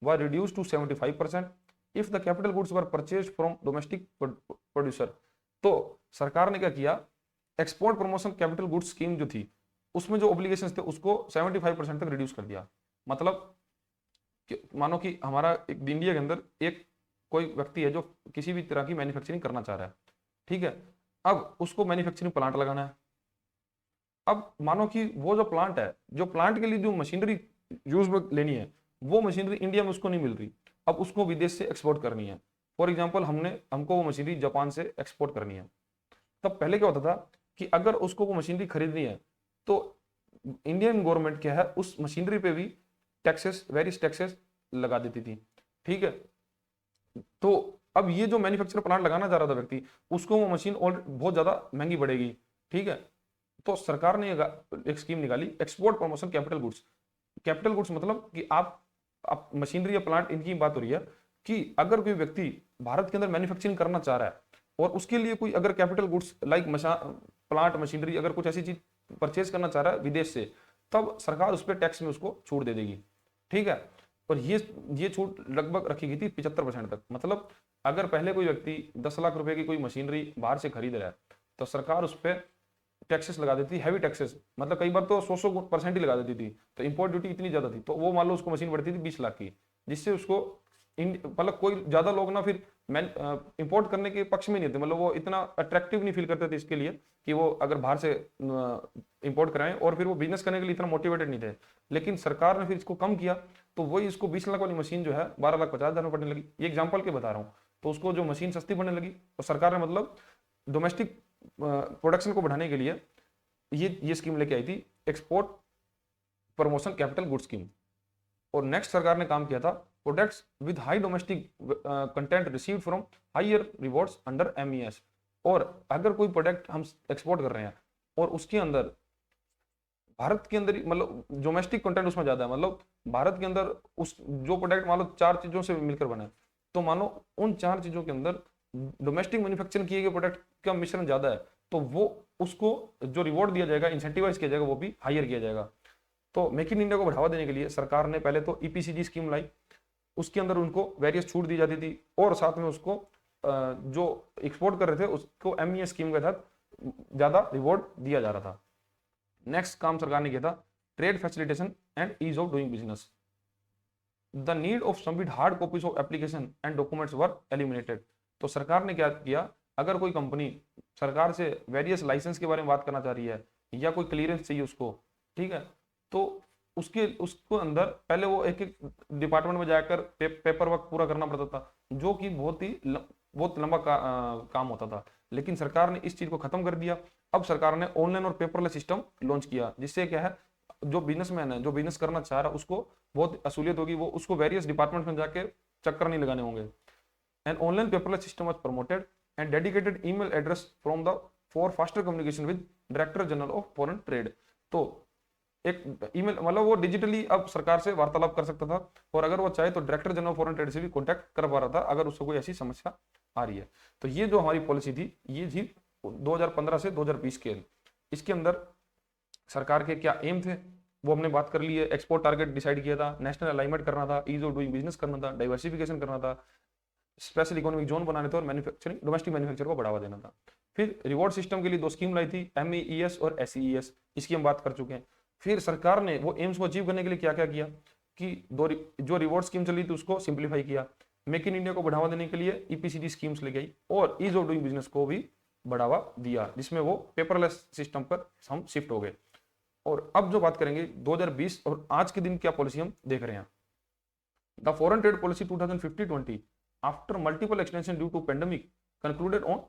were reduce to 75% if the capital goods were purchased from domestic producer. तो सरकार ने क्या किया, export promotion capital goods scheme जो थी उसमें जो obligations थे उसको 75% तक रिड्यूस कर दिया। मतलब मानो कि हमारा इंडिया के अंदर एक कोई व्यक्ति है जो किसी भी तरह की मैन्युफैक्चरिंग करना चाह रहा है, ठीक है, अब उसको मैन्युफैक्चरिंग प्लांट लगाना है। अब मानो कि वो जो प्लांट है, जो प्लांट के लिए जो मशीनरी यूज में लेनी है वो मशीनरी इंडिया में उसको नहीं मिल रही, अब उसको विदेश से एक्सपोर्ट करनी है। फॉर एग्जांपल हमको वो मशीनरी जापान से एक्सपोर्ट करनी है। तब पहले क्या होता था कि अगर उसको वो मशीनरी खरीदनी है तो इंडियन गवर्नमेंट क्या है उस मशीनरी पे भी टैक्सेस, वेरियस टैक्सेस लगा देती थी। ठीक है, तो अब ये जो मैन्युफैक्चर प्लांट लगाना चाह रहा था व्यक्ति, उसको वो मशीन और बहुत ज्यादा महंगी पड़ेगी। ठीक है, तो सरकार ने एक स्कीम निकाली, export promotion capital goods. Capital goods मतलब कि आप मशीनरी या प्लांट, इनकी बात हो रही है कि अगर कोई व्यक्ति भारत के अंदर मैन्युफैक्चरिंग करना चाह रहा है और उसके लिए कोई अगर capital goods like plant, machinery, अगर कुछ ऐसी चीज परचेज करना चाह रहा है विदेश से, तब सरकार उस पर टैक्स में उसको छूट दे देगी। ठीक है, और ये छूट लगभग रखी गई थी 75% तक। मतलब अगर पहले कोई व्यक्ति 10 लाख रुपए की कोई मशीनरी बाहर से खरीद रहा है तो सरकार उस पर टैक्सेस लगा देती, हैवी टैक्सेस, मतलब कई बार तो 100% ही लगा देती थी। तो इंपोर्ट ड्यूटी इतनी ज्यादा थी, तो वो मान लो उसको मशीन पड़ती थी 20 लाख की, जिससे उसको मतलब कोई ज्यादा लोग ना फिर इंपोर्ट करने के पक्ष में नहीं थे, मतलब वो इतना अट्रैक्टिव नहीं फील करते थे इसके लिए कि वो अगर बाहर से इंपोर्ट कराएं, और फिर वो बिजनेस करने के लिए इतना मोटिवेटेड नहीं थे। लेकिन सरकार ने फिर इसको कम किया, तो वही इसको 20 लाख वाली मशीन जो है 12,50,000 में पड़ने लगी। ये एग्जाम्पल के बता रहा हूँ। तो उसको जो मशीन सस्ती पड़ने लगी, तो सरकार ने मतलब डोमेस्टिक प्रोडक्शन को बढ़ाने के लिए ये स्कीम लेके आई थी, export promotion capital good scheme. और नेक्स्ट सरकार ने काम किया था, products with high domestic content received from higher rewards under MES। और अगर कोई प्रोडक्ट हम एक्सपोर्ट कर रहे हैं और उसके अंदर भारत के अंदर मतलब डोमेस्टिक कंटेंट उसमें ज्यादा है, मतलब भारत के अंदर उस जो प्रोडक्ट मान लो 4 चीजों से मिलकर बना है, तो मानो उन 4 चीजों के अंदर डोमेस्टिक मैन्युफैक्चरिंग किए गए प्रोडक्ट का मिश्रण ज्यादा है, तो वो उसको जो रिवॉर्ड दिया जाएगा, इंसेंटिवाइज किया जाएगा, वो भी हायर किया जाएगा। तो मेक इन इंडिया को बढ़ावा देने के लिए सरकार ने पहले तो EPCG स्कीम लाई, उसके अंदर उनको वेरियस छूट दी जाती थी, और साथ में उसको जो एक्सपोर्ट कर रहे थे उसको MES स्कीम के तहत ज्यादा रिवॉर्ड दिया जा रहा था। नेक्स्ट काम सरकार ने किया था, trade facilitation and ease of doing business. The need of submit hard copies of application and documents were eliminated. तो सरकार ने क्या किया, अगर कोई कंपनी सरकार से वेरियस लाइसेंस के बारे में बात करना चाह रही है या कोई क्लियरेंस चाहिए उसको, ठीक है, तो उसको अंदर पहले वो एक एक डिपार्टमेंट में जाकर पेपर वर्क पूरा करना पड़ता था, जो कि बहुत लंबा काम होता था। लेकिन सरकार ने इस चीज को खत्म कर दिया। अब सरकार ने ऑनलाइन और पेपरलेस सिस्टम लॉन्च किया, जिससे क्या है, जो बिजनेसमैन है, जो बिजनेस करना चाह रहा है, उसको बहुत असुलियत होगी, वो उसको वेरियस डिपार्टमेंट में जाके चक्कर नहीं लगाने होंगे। And online paperless system was promoted and dedicated email address from the for faster communication with director general of foreign trade. तो एक ईमेल मतलब वो डिजिटली अब सरकार से वार्तालाप कर सकता था, और अगर वो चाहे तो director general of foreign trade से भी कॉन्टैक्ट कर पा रहा था अगर उसको कोई ऐसी समस्या आ रही है। तो ये जो हमारी पॉलिसी थी, ये थी 2015 से 2020 के। इसके अंदर सरकार के क्या एम थे वो हमने बात कर ली है। एक्सपोर्ट टारगेट डिसाइड किया था, नेशनल अलाइनमेंट करना था, ईज ऑफ डूइंग बिजनेस करना था, डाइवर्सिफिकेशन करना था, स्पेशल इकोनॉमिक जोन बनाने थे, और मैन्युफैक्चरिंग डोमेस्टिक मैन्युफैक्चर को बढ़ावा देना था। फिर रिवॉर्ड सिस्टम के लिए 2 स्कीम लाई थी, MEES और SEES, इसकी हम बात कर चुके हैं। फिर सरकार ने वो एम्स को अचीव करने के लिए क्या क्या किया कि जो रिवॉर्ड स्कीम चली थी उसको सिंप्लीफाई किया, मेक इन इंडिया को बढ़ावा देने के लिए EPCG स्कीम्स ले गई, और ईज ऑफ डूइंग बिजनेस को भी बढ़ावा दिया, जिसमें वो पेपरलेस सिस्टम पर हम शिफ्ट हो गए। और अब जो बात करेंगे 2020 और आज के दिन क्या पॉलिसी हम देख रहे हैं। The foreign trade policy 2015-20 after multiple extension due to pandemic concluded on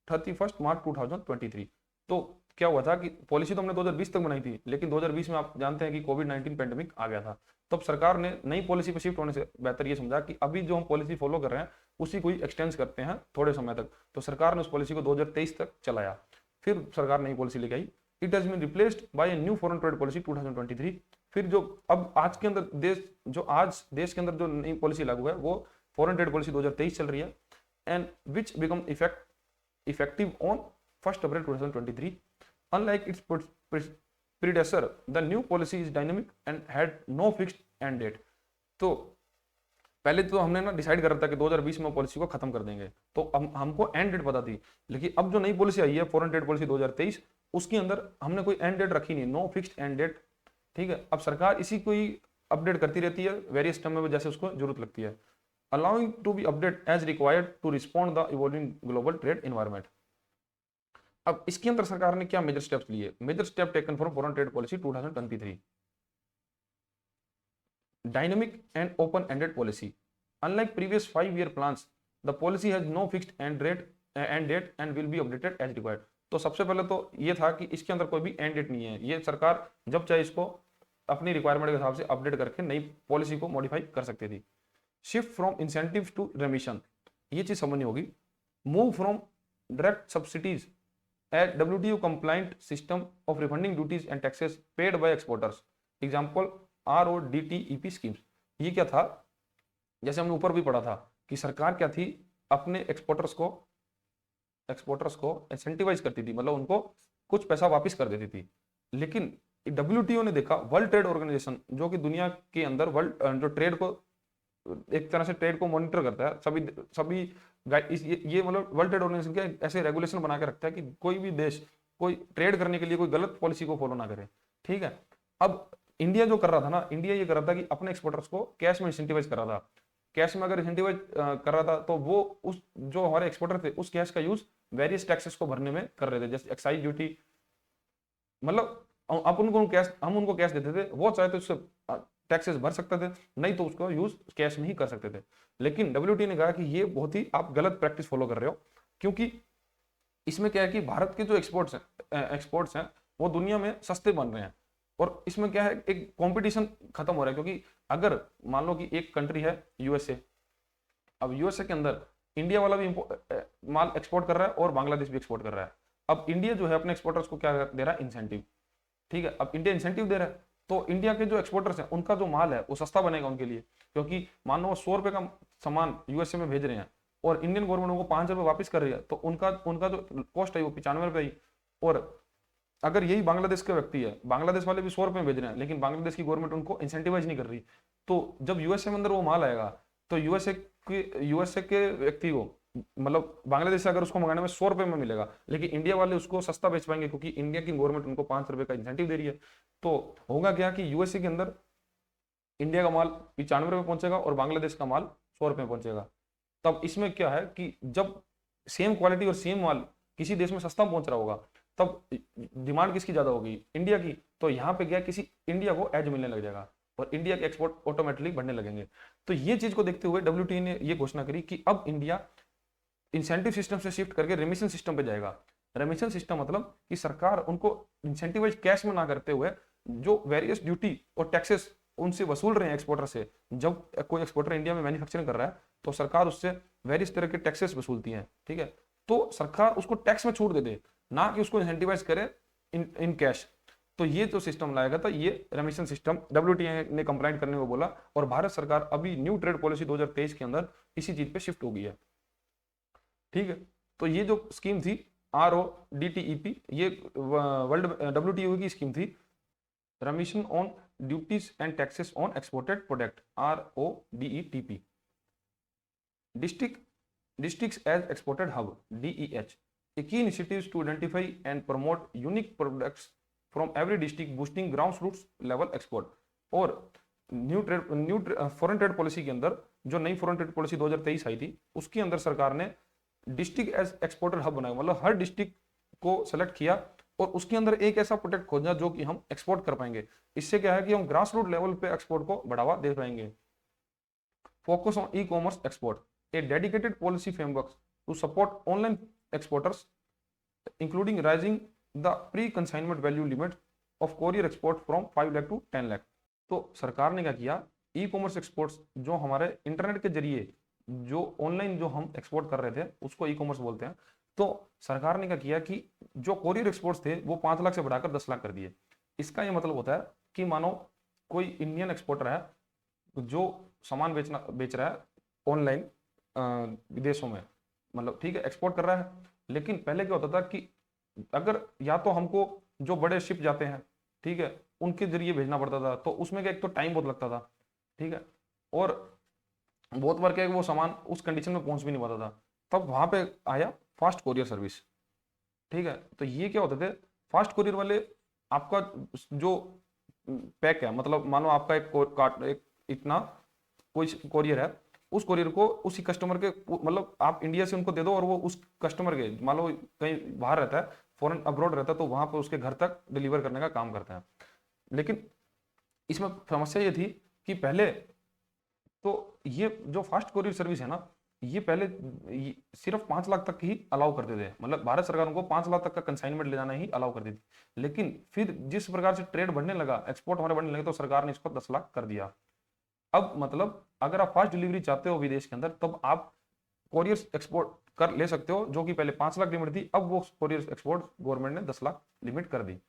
31 March 2023। तो क्या हुआ था कि पॉलिसी तो हमने 2020 तक बनाई थी, लेकिन 2020 में आप जानते हैं कि कोविड-19 पेंडेमिक आ गया था। तब सरकार ने नई पॉलिसी पर शिफ्ट होने से बेहतर ये समझा कि अभी जो हम पॉलिसी फॉलो कर रहे हैं उसी को ही एक्सटेंड करते हैं थोड़े समय तक। तो सरकार ने उस पॉलिसी को 2023 तक चलाया। फिर सरकार नई पॉलिसी लेके आई, it has been replaced by a new foreign trade policy 2023। फिर जो अब आज के अंदर देश के अंदर जो नई पॉलिसी लागू है वो फॉरेन ट्रेड पॉलिसी 2023 चल रही है, and which become effective on 1 April 2023। Unlike its predecessor, the new policy is dynamic and had no fixed end date। तो पहले तो हमने ना डिसाइड कर रहा था कि 2020 में पॉलिसी को खत्म कर देंगे, तो हमको एंड डेट पता थी। लेकिन अब जो नई पॉलिसी आई है फॉरेन ट्रेड पॉलिसी 2023, उसके अंदर हमने कोई एंड डेट रखी नहीं, नो फिक्स्ड एंड डेट। ठीक है, अब सरकार इसी को ही अपडेट करती रहती है वेरियस टाइम में जैसे उसको जरूरत लगती है, allowing to be update as required to respond the evolving global trade environment. अब इसके अंदर सरकार ने क्या मेजर स्टेप्स लिए, major step taken for foreign trade policy 2023। Dynamic and open ended policy, unlike previous 5-year plans the policy has no fixed end date and will be updated as required. तो सबसे पहले तो ये था कि इसके अंदर कोई भी एंड डेट नहीं है, ये सरकार जब चाहे इसको अपनी रिक्वायरमेंट के हिसाब से अपडेट करके नई पॉलिसी को मॉडिफाई कर सकती थी। Shift from incentive to remission, ये चीज समझनी होगी। Move from direct subsidies at WTO compliant system of refunding duties and taxes paid by exporters, example RODTEP schemes। ये क्या था, जैसे हमने ऊपर भी पढ़ा था कि सरकार क्या थी, अपने एक्सपोर्टर्स को इंसेंटिवाइज करती थी, मतलब उनको कुछ पैसा वापस कर देती थी। लेकिन WTO ने देखा, वर्ल्ड ट्रेड ऑर्गेनाइजेशन जो कि दुनिया के अंदर वर्ल्ड जो ट्रेड को एक तरह से ट्रेड को मॉनिटर करता है, सभी ये मतलब वर्ल्ड ट्रेड ऑर्गेनाइजेशन क्या ऐसे रेगुलेशन बना के रखता है कि कोई भी देश कोई ट्रेड करने के लिए कोई गलत पॉलिसी को फॉलो ना करे। ठीक है, अब इंडिया जो कर रहा था ना, इंडिया ये कर रहा था कि अपने एक्सपोर्टर्स को कैश में इंसेंटिवाइज कर रहा था। कैश में अगर इंसेंटिवाइज कर रहा था तो वो उस जो हमारे एक्सपोर्टर थे उस कैश का यूज वेरियस टैक्सेस को भरने में कर रहे थे, जैसे एक्साइज ड्यूटी। मतलब आप उनको कैश, हम उनको कैश देते थे, वो चाहे तो उससे टैक्सेस भर सकते थे, नहीं तो उसको यूज कैश में ही कर सकते थे। लेकिन डब्ल्यूटी ने कहा कि ये बहुत ही आप गलत प्रैक्टिस फॉलो कर रहे हो, क्योंकि इसमें क्या है कि भारत के जो एक्सपोर्ट्स हैं वो दुनिया में सस्ते बन रहे हैं, और इसमें क्या है, एक कंपटीशन खत्म हो रहा है। क्योंकि अगर मान लो कि एक कंट्री है यूएसए, अब यूएसए के अंदर इंडिया वाला भी माल एक्सपोर्ट कर रहा है और बांग्लादेश भी एक्सपोर्ट कर रहा है। अब इंडिया जो है अपने एक्सपोर्टर्स को क्या दे रहा है, इंसेंटिव। ठीक है, अब इंडिया इंसेंटिव दे रहा है तो इंडिया के जो एक्सपोर्टर्स हैं उनका जो माल है वो सस्ता बनेगा उनके लिए। क्योंकि मान लो वो 100 रुपए का सामान यूएसए में भेज रहे हैं और इंडियन गवर्नमेंट उनको 5 रुपए वापस कर रही है, तो उनका उनका जो कॉस्ट है वो 95 रुपए ही। और अगर यही बांग्लादेश का व्यक्ति है, बांग्लादेश वाले भी 100 रुपए में भेज रहे हैं, लेकिन बांग्लादेश की गवर्नमेंट उनको इंसेंटिवाइज नहीं कर रही, तो जब यूएसए में अंदर वो माल आएगा तो यूएसए के व्यक्ति को, मतलब बांग्लादेश से अगर उसको मंगाने में 100 रुपए में मिलेगा, लेकिन इंडिया वाले उसको सस्ता बेच पाएंगे क्योंकि इंडिया की गवर्नमेंट उनको 5 रुपए का इंसेंटिव दे रही है। तो होगा क्या कि यूएसए के अंदर इंडिया का माल 95 रुपए पहुंचेगा और बांग्लादेश का माल 100 रुपए में पहुंचेगा। तब इसमें क्या है कि जब सेम क्वालिटी और सेम माल किसी देश में सस्ता पहुंच रहा होगा, तब डिमांड किसकी ज्यादा होगी, इंडिया की। तो यहाँ पे क्या, किसी इंडिया को एज मिलने लग जाएगा और इंडिया के एक्सपोर्ट ऑटोमेटिकली बढ़ने लगेंगे। तो ये चीज को देखते हुए डब्ल्यूटीओ ने ये घोषणा करी कि अब इंडिया इंसेंटिव सिस्टम से शिफ्ट करके रेमिशन सिस्टम पे जाएगा। रेमिशन सिस्टम मतलब कि सरकार उनको इंसेंटिवाइज कैश में ना करते हुए जो वेरियस ड्यूटी और टैक्सेस उनसे वसूल रहे हैं एक्सपोर्टर से, जब कोई एक्सपोर्टर इंडिया में मैन्युफैक्चरिंग कर रहा है तो सरकार उससे वेरियस तरह के टैक्सेस वसूलती है। ठीक है, तो सरकार उसको टैक्स में छूट दे दे, ना कि उसको इंसेंटिवाइज करे इन कैश। तो ये जो सिस्टम लाएगा था, ये रेमिशन सिस्टम डब्ल्यूटीओ ने कंप्लाइंट करने को बोला, और भारत सरकार अभी न्यू ट्रेड पॉलिसी 2023 के अंदर इसी चीज पे शिफ्ट हो गई है। ठीक है, तो ये जो स्कीम थी RODTEP, ये वर्ल्ड डब्ल्यूटीओ की स्कीम थी, रेमिशन on duties and taxes on exported product, RODETP। Districts as Exported Hub, DEH, a key initiative to identify and promote unique products from every district, boosting grassroots level export। और new foreign trade policy के अंदर जो नई foreign trade policy 2023 आई थी, उसके अंदर सरकार ने डिस्ट्रिक्ट एज एक्सपोर्टर हब बनाया, मतलब हर डिस्ट्रिक्ट को सेलेक्ट किया और उसके अंदर एक ऐसा प्रोडक्ट खोजना जो कि हम एक्सपोर्ट कर पाएंगे। इससे क्या है कि हम ग्रास रूट लेवल पे एक्सपोर्ट को बढ़ावा दे पाएंगे। Focus on e commerce export, a dedicated policy framework to support online exporters, including raising the pre-consignment value limit of courier export from 5 lakh to 10 lakh। तो सरकार ने क्या किया, ई कॉमर्स एक्सपोर्ट्स जो हमारे इंटरनेट के जरिए जो ऑनलाइन जो हम एक्सपोर्ट कर रहे थे उसको ई कॉमर्स बोलते हैं। तो सरकार ने क्या किया कि जो कोरियर एक्सपोर्ट्स थे वो 5 लाख से बढ़ाकर 10 लाख कर दिए। इसका ये मतलब होता है कि मानो कोई इंडियन एक्सपोर्टर है जो सामान बेच रहा है ऑनलाइन विदेशों में, मतलब ठीक है एक्सपोर्ट कर रहा है, लेकिन पहले क्या होता था कि अगर या तो हमको जो बड़े शिप जाते हैं, ठीक है, उनके जरिए भेजना पड़ता था, तो उसमें क्या, एक तो टाइम बहुत लगता था, ठीक है, और बहुत बार क्या वो सामान उस कंडीशन में पहुंच भी नहीं पाता था। तब वहां पे आया फास्ट कोरियर सर्विस। ठीक है, तो ये क्या होते थे, फास्ट कोरियर वाले आपका जो पैक है, मतलब मानो आपका एक इतना कोई कोरियर है, उस कोरियर को उसी कस्टमर के, मतलब आप इंडिया से उनको दे दो और वो उस कस्टमर के, मान लो कहीं बाहर रहता है, फॉरेन अब्रॉड रहता है, तो वहां पर उसके घर तक डिलीवर करने का काम करता है। लेकिन इसमें समस्या ये थी कि पहले तो ये जो फास्ट कोरियर सर्विस है ना, ये पहले सिर्फ 5 लाख तक ही अलाउ करते थे, मतलब भारत सरकार उनको 5 लाख तक का कंसाइनमेंट ले जाना ही अलाउ करती थी। लेकिन फिर जिस प्रकार से ट्रेड बढ़ने लगा, एक्सपोर्ट हमारे बढ़ने लगे, तो सरकार ने इसको 10 लाख कर दिया। अब मतलब अगर आप फास्ट डिलीवरी चाहते हो विदेश के अंदर, तब आप कोरियर एक्सपोर्ट कर ले सकते हो, जो कि पहले 5 लाख लिमिट थी, अब वो कोरियर एक्सपोर्ट गवर्नमेंट ने 10 लाख लिमिट कर दी।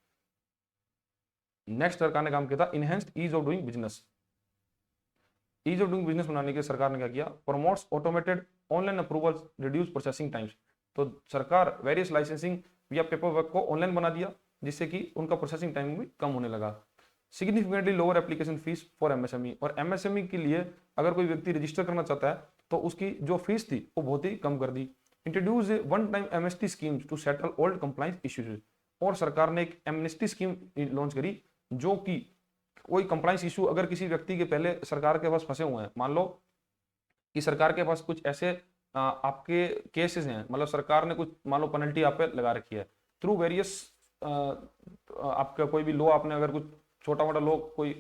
नेक्स्ट सरकार ने काम किया था enhanced ease of doing business. Ease of doing business बनाने के सरकार ने क्या किया, promotes automated online approvals, reduce processing times. तो सरकार वेरियस लाइसेंसिंग या पेपर वर्क को ऑनलाइन बना दिया, जिससे कि उनका प्रोसेसिंग टाइम भी कम होने लगा। Significantly lower application fees for MSME, और एमएसएमई के लिए अगर कोई व्यक्ति रजिस्टर करना चाहता है तो उसकी जो फीस थी वो बहुत ही कम कर दी। Introduce a one time MST scheme to settle old compliance issues, और सरकार ने एक एमनेस्टी स्कीम लॉन्च करी, जो कि कोई कंप्लायंस इशू अगर किसी व्यक्ति के पहले सरकार के पास फंसे हुए हैं, मान लो कि सरकार के पास कुछ ऐसे आपके केसेस हैं, मतलब सरकार ने कुछ मान लो पेनल्टी आप पे लगा रखी है थ्रू वेरियस, आपका कोई भी लॉ, आपने अगर कुछ छोटा मोटा लॉ कोई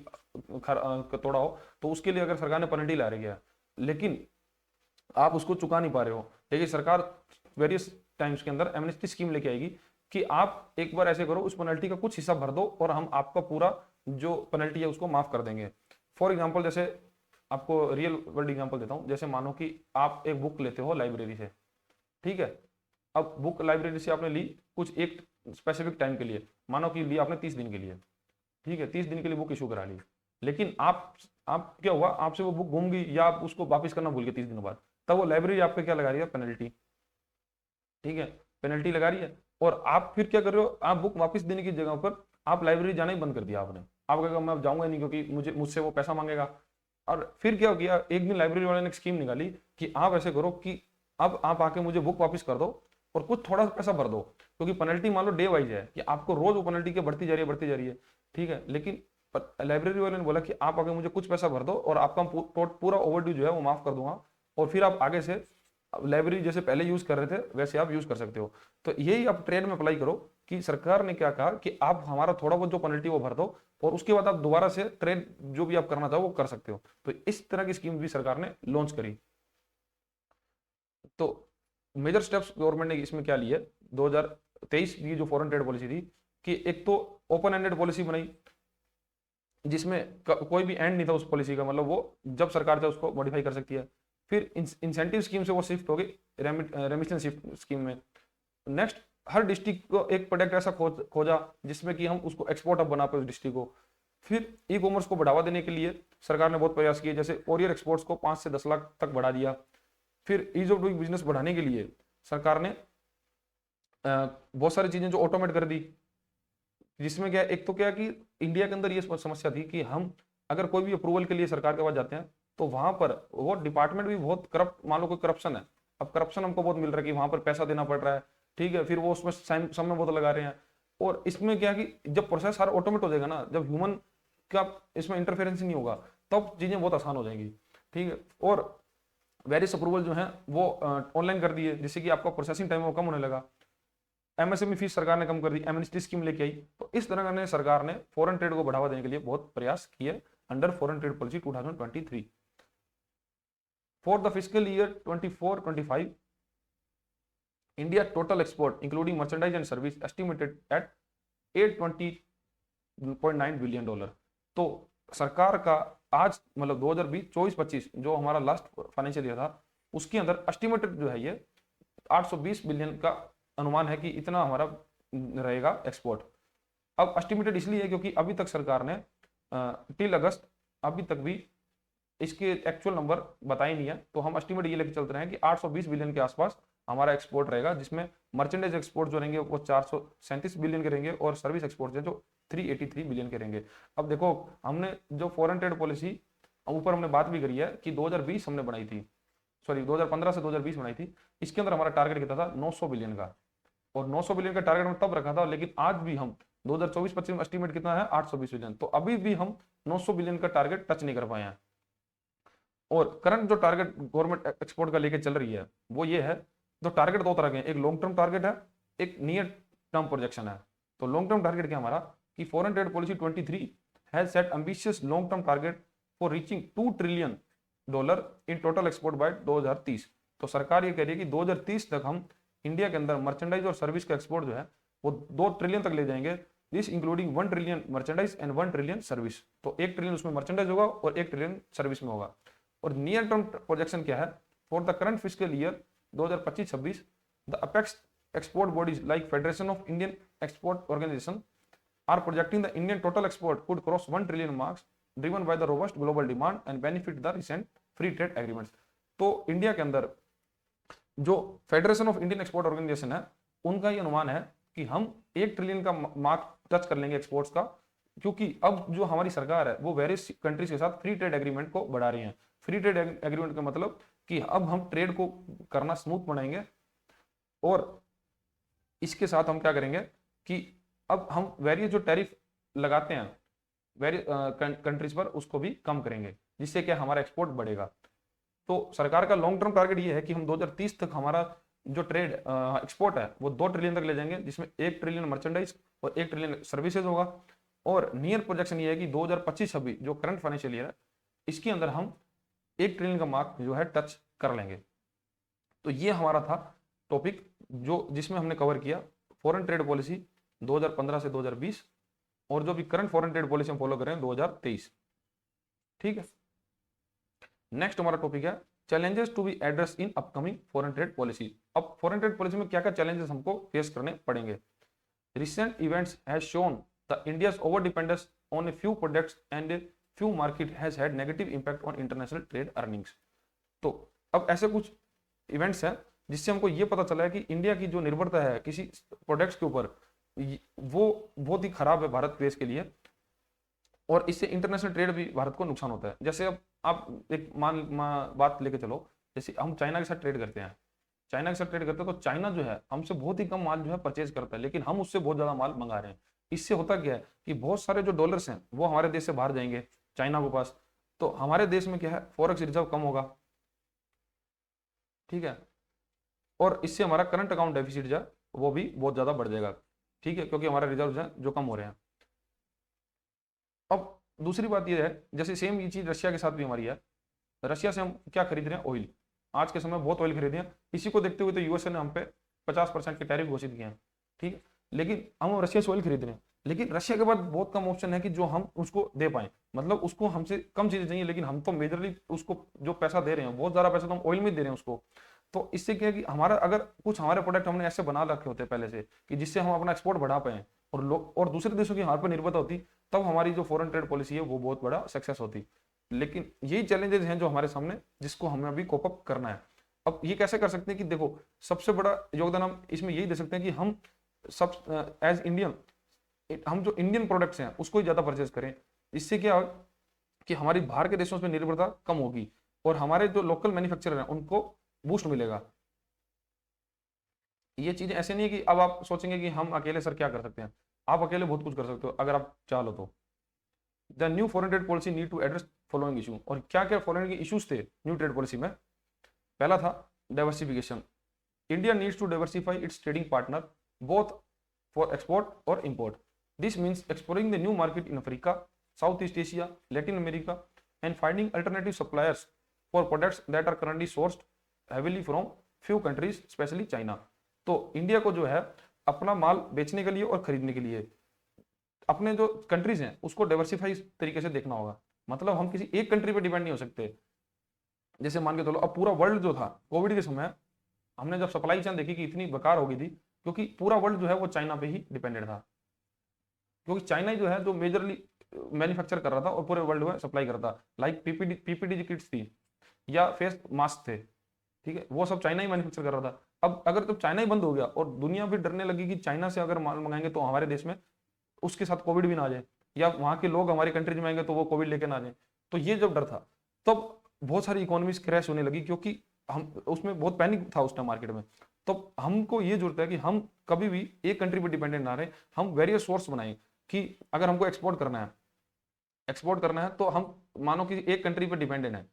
तोड़ा हो, तो उसके लिए अगर सरकार ने पेनल्टी ला रही है, लेकिन आप उसको चुका नहीं पा रहे हो, लेकिन सरकार वेरियस टाइम्स के अंदर एमनेस्टी स्कीम लेके आएगी कि आप एक बार ऐसे करो, उस पेनल्टी का कुछ हिस्सा भर दो और हम आपका पूरा जो पेनल्टी है उसको माफ कर देंगे। फॉर एग्जाम्पल, जैसे आपको रियल वर्ल्ड एग्जांपल देता हूं, जैसे मानो कि आप एक बुक लेते हो लाइब्रेरी से, ठीक है। अब बुक लाइब्रेरी से आपने ली कुछ एक स्पेसिफिक टाइम के लिए, मानो कि ली आपने 30 दिन के लिए, ठीक है, 30 दिन के लिए बुक इशू करा ली, लेकिन आप क्या हुआ, आपसे वो बुक गुम गई या आप उसको वापस करना भूल गए 30 दिनों बाद, तब वो लाइब्रेरी आप पे क्या लगा रही है, पेनल्टी, ठीक है, पेनल्टी लगा रही है। और आप फिर क्या कर रहे हो, आप बुक वापस देने की जगह पर आप लाइब्रेरी जाना ही बंद कर दिया आपने, आप कहेगा मैं जाऊंगा नहीं क्योंकि मुझसे वो पैसा मांगेगा। और फिर क्या हो गया, एक दिन लाइब्रेरी वाले ने एक स्कीम निकाली कि आप ऐसे करो कि अब आप आके मुझे बुक वापस कर दो और कुछ थोड़ा सा पैसा भर दो, क्योंकि पेनल्टी मान लो डे वाइज है कि आपको रोज वो पेनल्टी के बढ़ती जा रही है बढ़ती जा रही है, ठीक है। लेकिन लाइब्रेरी वाले ने बोला कि आप आगे मुझे कुछ पैसा भर दो और आपका पूरा ओवरड्यू जो है वो माफ कर दूंगा, और फिर आप आगे से लाइब्रेरी जैसे पहले यूज कर रहे थे वैसे आप यूज कर सकते हो। तो यही आप ट्रेड में अप्लाई करो कि सरकार ने क्या कहा कि आप हमारा थोड़ा बहुत जो पेनल्टी वो भर दो और उसके बाद आप दोबारा से ट्रेड जो भी आप करना चाहो वो कर सकते हो। तो इस तरह की स्कीम भी सरकार ने लॉन्च करी। तो मेजर स्टेप्स गवर्नमेंट ने इसमें क्या लिए, 2023 की जो फॉरेन ट्रेड पॉलिसी थी, कि एक तो ओपन एंडेड पॉलिसी बनाई जिसमें कोई भी एंड नहीं था उस पॉलिसी का, मतलब वो जब सरकार चाहे उसको मॉडिफाई कर सकती है। फिर इंसेंटिव स्कीम से वो शिफ्ट हो गई रेमिटेंस स्कीम में। नेक्स्ट, हर डिस्ट्रिक्ट को एक प्रोडक्ट ऐसा खोजा जिसमें कि हम उसको एक्सपोर्ट हब बना पाए उस डिस्ट्रिक्ट को। फिर ई कॉमर्स को बढ़ावा देने के लिए सरकार ने बहुत प्रयास किए, जैसे कोरियर एक्सपोर्ट्स को 5 से 10 लाख तक बढ़ा दिया। फिर ईज ऑफ डूइंग बिजनेस बढ़ाने के लिए सरकार ने बहुत सारी चीजें जो ऑटोमेट कर दी, जिसमें क्या, एक तो क्या कि इंडिया के अंदर ये समस्या थी कि हम अगर कोई भी अप्रूवल के लिए सरकार के पास जाते हैं तो वहां पर वो डिपार्टमेंट भी बहुत करप्ट, मान लो कोई करप्शन है, अब करप्शन हमको बहुत मिल रहा है कि वहां पर पैसा देना पड़ रहा है, ठीक है, फिर वो उसमें समय बहुत लगा रहे हैं। और इसमें क्या कि जब प्रोसेस सारा ऑटोमेट हो जाएगा ना, जब ह्यूमन का इसमें इंटरफेरेंस नहीं होगा तब चीजें बहुत आसान हो जाएंगी, ठीक है। और वेरियस अप्रूवल जो है वो ऑनलाइन कर दिए, जिससे कि आपका प्रोसेसिंग टाइम वो कम होने लगा। एमएसएमई फीस सरकार ने कम कर दी, एमनेस्टी स्कीम लेके आई। तो इस तरह ने सरकार ने फॉरेन ट्रेड को बढ़ावा देने के लिए बहुत प्रयास किए under foreign trade policy 2023। For the fiscal year 24-25 India total export including merchandise and service estimated at $820.9 billion. तो सरकार का आज मतलब 2020-24-25 जो हमारा लास्ट फाइनेंशियल ईयर था उसके अंदर एस्टिमेटेड जो है ये 820 बिलियन का अनुमान है कि इतना हमारा रहेगा एक्सपोर्ट। अब एस्टिमेटेड इसलिए है क्योंकि अभी तक सरकार ने टिल अगस्त अभी तक भी इसके एक्चुअल नंबर बताए नहीं है, तो हम एस्टिमेट ये लेके चलते रहे हैं कि 820 बिलियन के आसपास हमारा एक्सपोर्ट रहेगा, जिसमें मर्चेंडाइज एक्सपोर्ट जो रहेंगे वो 437 बिलियन के रहेंगे और सर्विस एक्सपोर्ट जो 383 बिलियन के रहेंगे। अब देखो, हमने जो फॉरेन ट्रेड पॉलिसी ऊपर हमने बात भी करी है कि 2020 हमने बनाई थी, सॉरी 2015 से 2020 बनाई थी, इसके अंदर हमारा टारगेट कितना था 900 बिलियन का, और 900 बिलियन का टारगेट हमने तब रखा था, लेकिन आज भी हम 2024-25 में एस्टिमेट कितना है 820 बिलियन, तो अभी भी हम 900 बिलियन का टारगेट टच नहीं कर पाए हैं। और करंट जो टारगेट गवर्नमेंट एक्सपोर्ट का लेके चल रही है वो ये है, तो टारगेट दो तरह के हैं, एक लॉन्ग टर्म टारगेट है, एक नियर टर्म प्रोजेक्शन है। तो लॉन्ग टर्म टारगेट क्या हमारा कि foreign trade policy 23 has set ambitious long term target for reaching $2 trillion in total export bye 2030। तो सरकार ये कह रही है कि 2030 तक हम इंडिया के अंदर मर्चेंडाइज और सर्विस का एक्सपोर्ट जो है वो 2 ट्रिलियन तक ले जाएंगे, this including 1 trillion merchandise and 1 trillion service. तो 1 ट्रिलियन उसमें मर्चेंडाइज होगा और 1 ट्रिलियन सर्विस में होगा। और नियर टर्म प्रोजेक्शन क्या है, for the current fiscal year 2025-26 the apex export bodies like Federation of Indian Export Organization are projecting the Indian total export could cross 1 trillion marks driven by the robust global demand and benefit the recent free trade agreements। तो India के अंदर जो federation of Indian export organisation है उनका ये अनुमान है कि हम 1 ट्रिलियन का मार्क टच कर लेंगे एक्सपोर्ट्स का, क्योंकि अब जो हमारी सरकार है वो वेरियस कंट्रीज के साथ फ्री ट्रेड एग्रीमेंट को बढ़ा रही है। फ्री ट्रेड एग्रीमेंट का मतलब कि अब हम ट्रेड को करना स्मूथ बनाएंगे, और इसके साथ हम क्या करेंगे कि अब हम वेरियस जो टैरिफ लगाते हैं वेरियस कंट्रीज पर उसको भी कम करेंगे, जिससे क्या हमारा एक्सपोर्ट बढ़ेगा। तो सरकार का लॉन्ग टर्म टारगेट ये है कि हम 2030 तक हमारा जो ट्रेड एक्सपोर्ट है वो 2 ट्रिलियन तक ले जाएंगे, जिसमें 1 ट्रिलियन मर्चेंडाइज और 1 ट्रिलियन सर्विसेज होगा। और नियर प्रोजेक्शन ये है कि 2025-26 जो करंट फाइनेंशियल ईयर है इसके अंदर हम 1 ट्रिलियन का मार्क जो है टच कर लेंगे। तो ये हमारा था टॉपिक जो जिसमें हमने कवर किया फॉरेन ट्रेड पॉलिसी 2015 से 2020 और जो भी करंट फॉरेन ट्रेड पॉलिसी हम फॉलो कर रहे हैं 2023। ठीक है, नेक्स्ट हमारा टॉपिक है challenges to be address in upcoming foreign trade policy. अब फॉरेन ट्रेड पॉलिसी में क्या क्या चैलेंजेस हमको फेस करने पड़ेंगे। Recent events has shown the India's over dependence on a few products and a few market has had negative impact on international trade earnings. तो अब ऐसे कुछ इवेंट्स हैं जिससे हमको ये पता चला है कि इंडिया की जो निर्भरता है किसी प्रोडक्ट्स के ऊपर वो बहुत ही खराब है भारत देश के लिए, और इससे इंटरनेशनल ट्रेड भी भारत को नुकसान होता है। जैसे अब आप एक बात लेके चलो, जैसे हम चाइना के साथ ट्रेड करते हैं, चाइना के साथ ट्रेड करते हैं तो चाइना जो है हमसे बहुत ही कम माल जो है परचेज करता है, लेकिन हम उससे बहुत ज्यादा माल मंगा रहे हैं। इससे होता क्या है कि बहुत सारे जो डॉलर्स हैं वो हमारे देश से बाहर जाएंगे चाइना के पास, तो हमारे देश में क्या है फॉरेक्स रिजर्व कम होगा। ठीक है, और इससे हमारा करंट अकाउंट डेफिसिट जो है वो भी बहुत ज्यादा बढ़ जाएगा। ठीक है, क्योंकि हमारे रिजर्व है जो कम हो रहे हैं। अब दूसरी बात यह है, जैसे सेम ये चीज रशिया के साथ भी हमारी है। रशिया से हम क्या खरीद रहे हैं, ऑयल। आज के समय बहुत ऑयल खरीदे हैं, इसी को देखते हुए तो यूएसए ने हम पे 50% के टैरिफ घोषित किए हैं। ठीक है, लेकिन हम रशिया से ऑयल खरीद रहे हैं, लेकिन रशिया के बाद बहुत कम ऑप्शन है कि जो हम उसको दे पाए, मतलब उसको हमसे कम चीजें चाहिए, लेकिन हम तो मेजरली उसको जो पैसा दे रहे हैं बहुत ज्यादा पैसा तो हम ऑयल में दे रहे हैं उसको। तो इससे क्या है कि हमारा अगर कुछ हमारे प्रोडक्ट हमने ऐसे बना रखे होते पहले से कि जिससे हम अपना एक्सपोर्ट बढ़ा पाए और लोग और दूसरे देशों की हमारे पर निर्भरता होती, तब हमारी जो फॉरेन ट्रेड पॉलिसी है वो बहुत बड़ा सक्सेस होती। लेकिन यही चैलेंजेस हैं जो हमारे सामने, जिसको हमें अभी कोप अप करना है। अब ये कैसे कर सकते हैं कि देखो, सबसे बड़ा योगदान हम इसमें यही दे सकते हैं कि हम सब एज इंडियन हम जो इंडियन प्रोडक्ट्स हैं उसको ही ज्यादा परचेज करें। इससे क्या है कि हमारी बाहर के देशों पर निर्भरता कम होगी और हमारे जो लोकल मैन्युफैक्चरर हैं उनको बूस्ट मिलेगा। ये चीजें ऐसे नहीं है कि अब आप सोचेंगे कि हम अकेले सर क्या कर सकते हैं। आप अकेले बहुत कुछ कर सकते हो अगर आप चाहो तो। The new foreign trade policy need to address following issue. और क्या क्या फॉरेन के इश्यूज थे न्यू ट्रेड पॉलिसी में। पहला था diversification. India needs to diversify its trading partner both for export और import. This means exploring the new market in Africa, South East Asia, Latin America and finding alternative suppliers for products that are currently sourced heavily from few countries specially China. तो India को जो है अपना माल बेचने के लिए और खरीदने के लिए अपने जो कंट्रीज हैं उसको डाइवर्सिफाई तरीके से देखना होगा। मतलब हम किसी एक कंट्री पे डिपेंड नहीं हो सकते। जैसे मान के चलो अब पूरा वर्ल्ड जो था कोविड के समय हमने जब सप्लाई चेन देखी कि इतनी बेकार हो गई थी, क्योंकि पूरा वर्ल्ड जो है वो चाइना पे ही डिपेंडेंट था, क्योंकि चाइना ही जो है जो मेजरली मैन्युफैक्चर कर रहा था और पूरे वर्ल्ड में सप्लाई करता। लाइक पीपीडी किट्स थी या फेस मास्क थे, ठीक है, वो सब चाइना ही मैन्युफैक्चर कर रहा था। अब अगर तो चाइना ही बंद हो गया और दुनिया भी डरने लगी कि चाइना से अगर माल मंगाएंगे तो हमारे देश में उसके साथ कोविड भी ना आ जाए, या वहां के लोग हमारी कंट्री में आएंगे तो वो कोविड लेके ना आ जाए, तो ये जब डर था तब बहुत सारी इकोनॉमीज क्रैश होने लगी, क्योंकि हम उसमें बहुत पैनिक था उस टाइम मार्केट में। तो हमको ये जरूरत है कि हम कभी भी एक कंट्री पर डिपेंडेंट ना रहे, हम वेरियस सोर्स बनाएं कि अगर हमको एक्सपोर्ट करना है तो हम मानो कि एक कंट्री पर डिपेंडेंट है।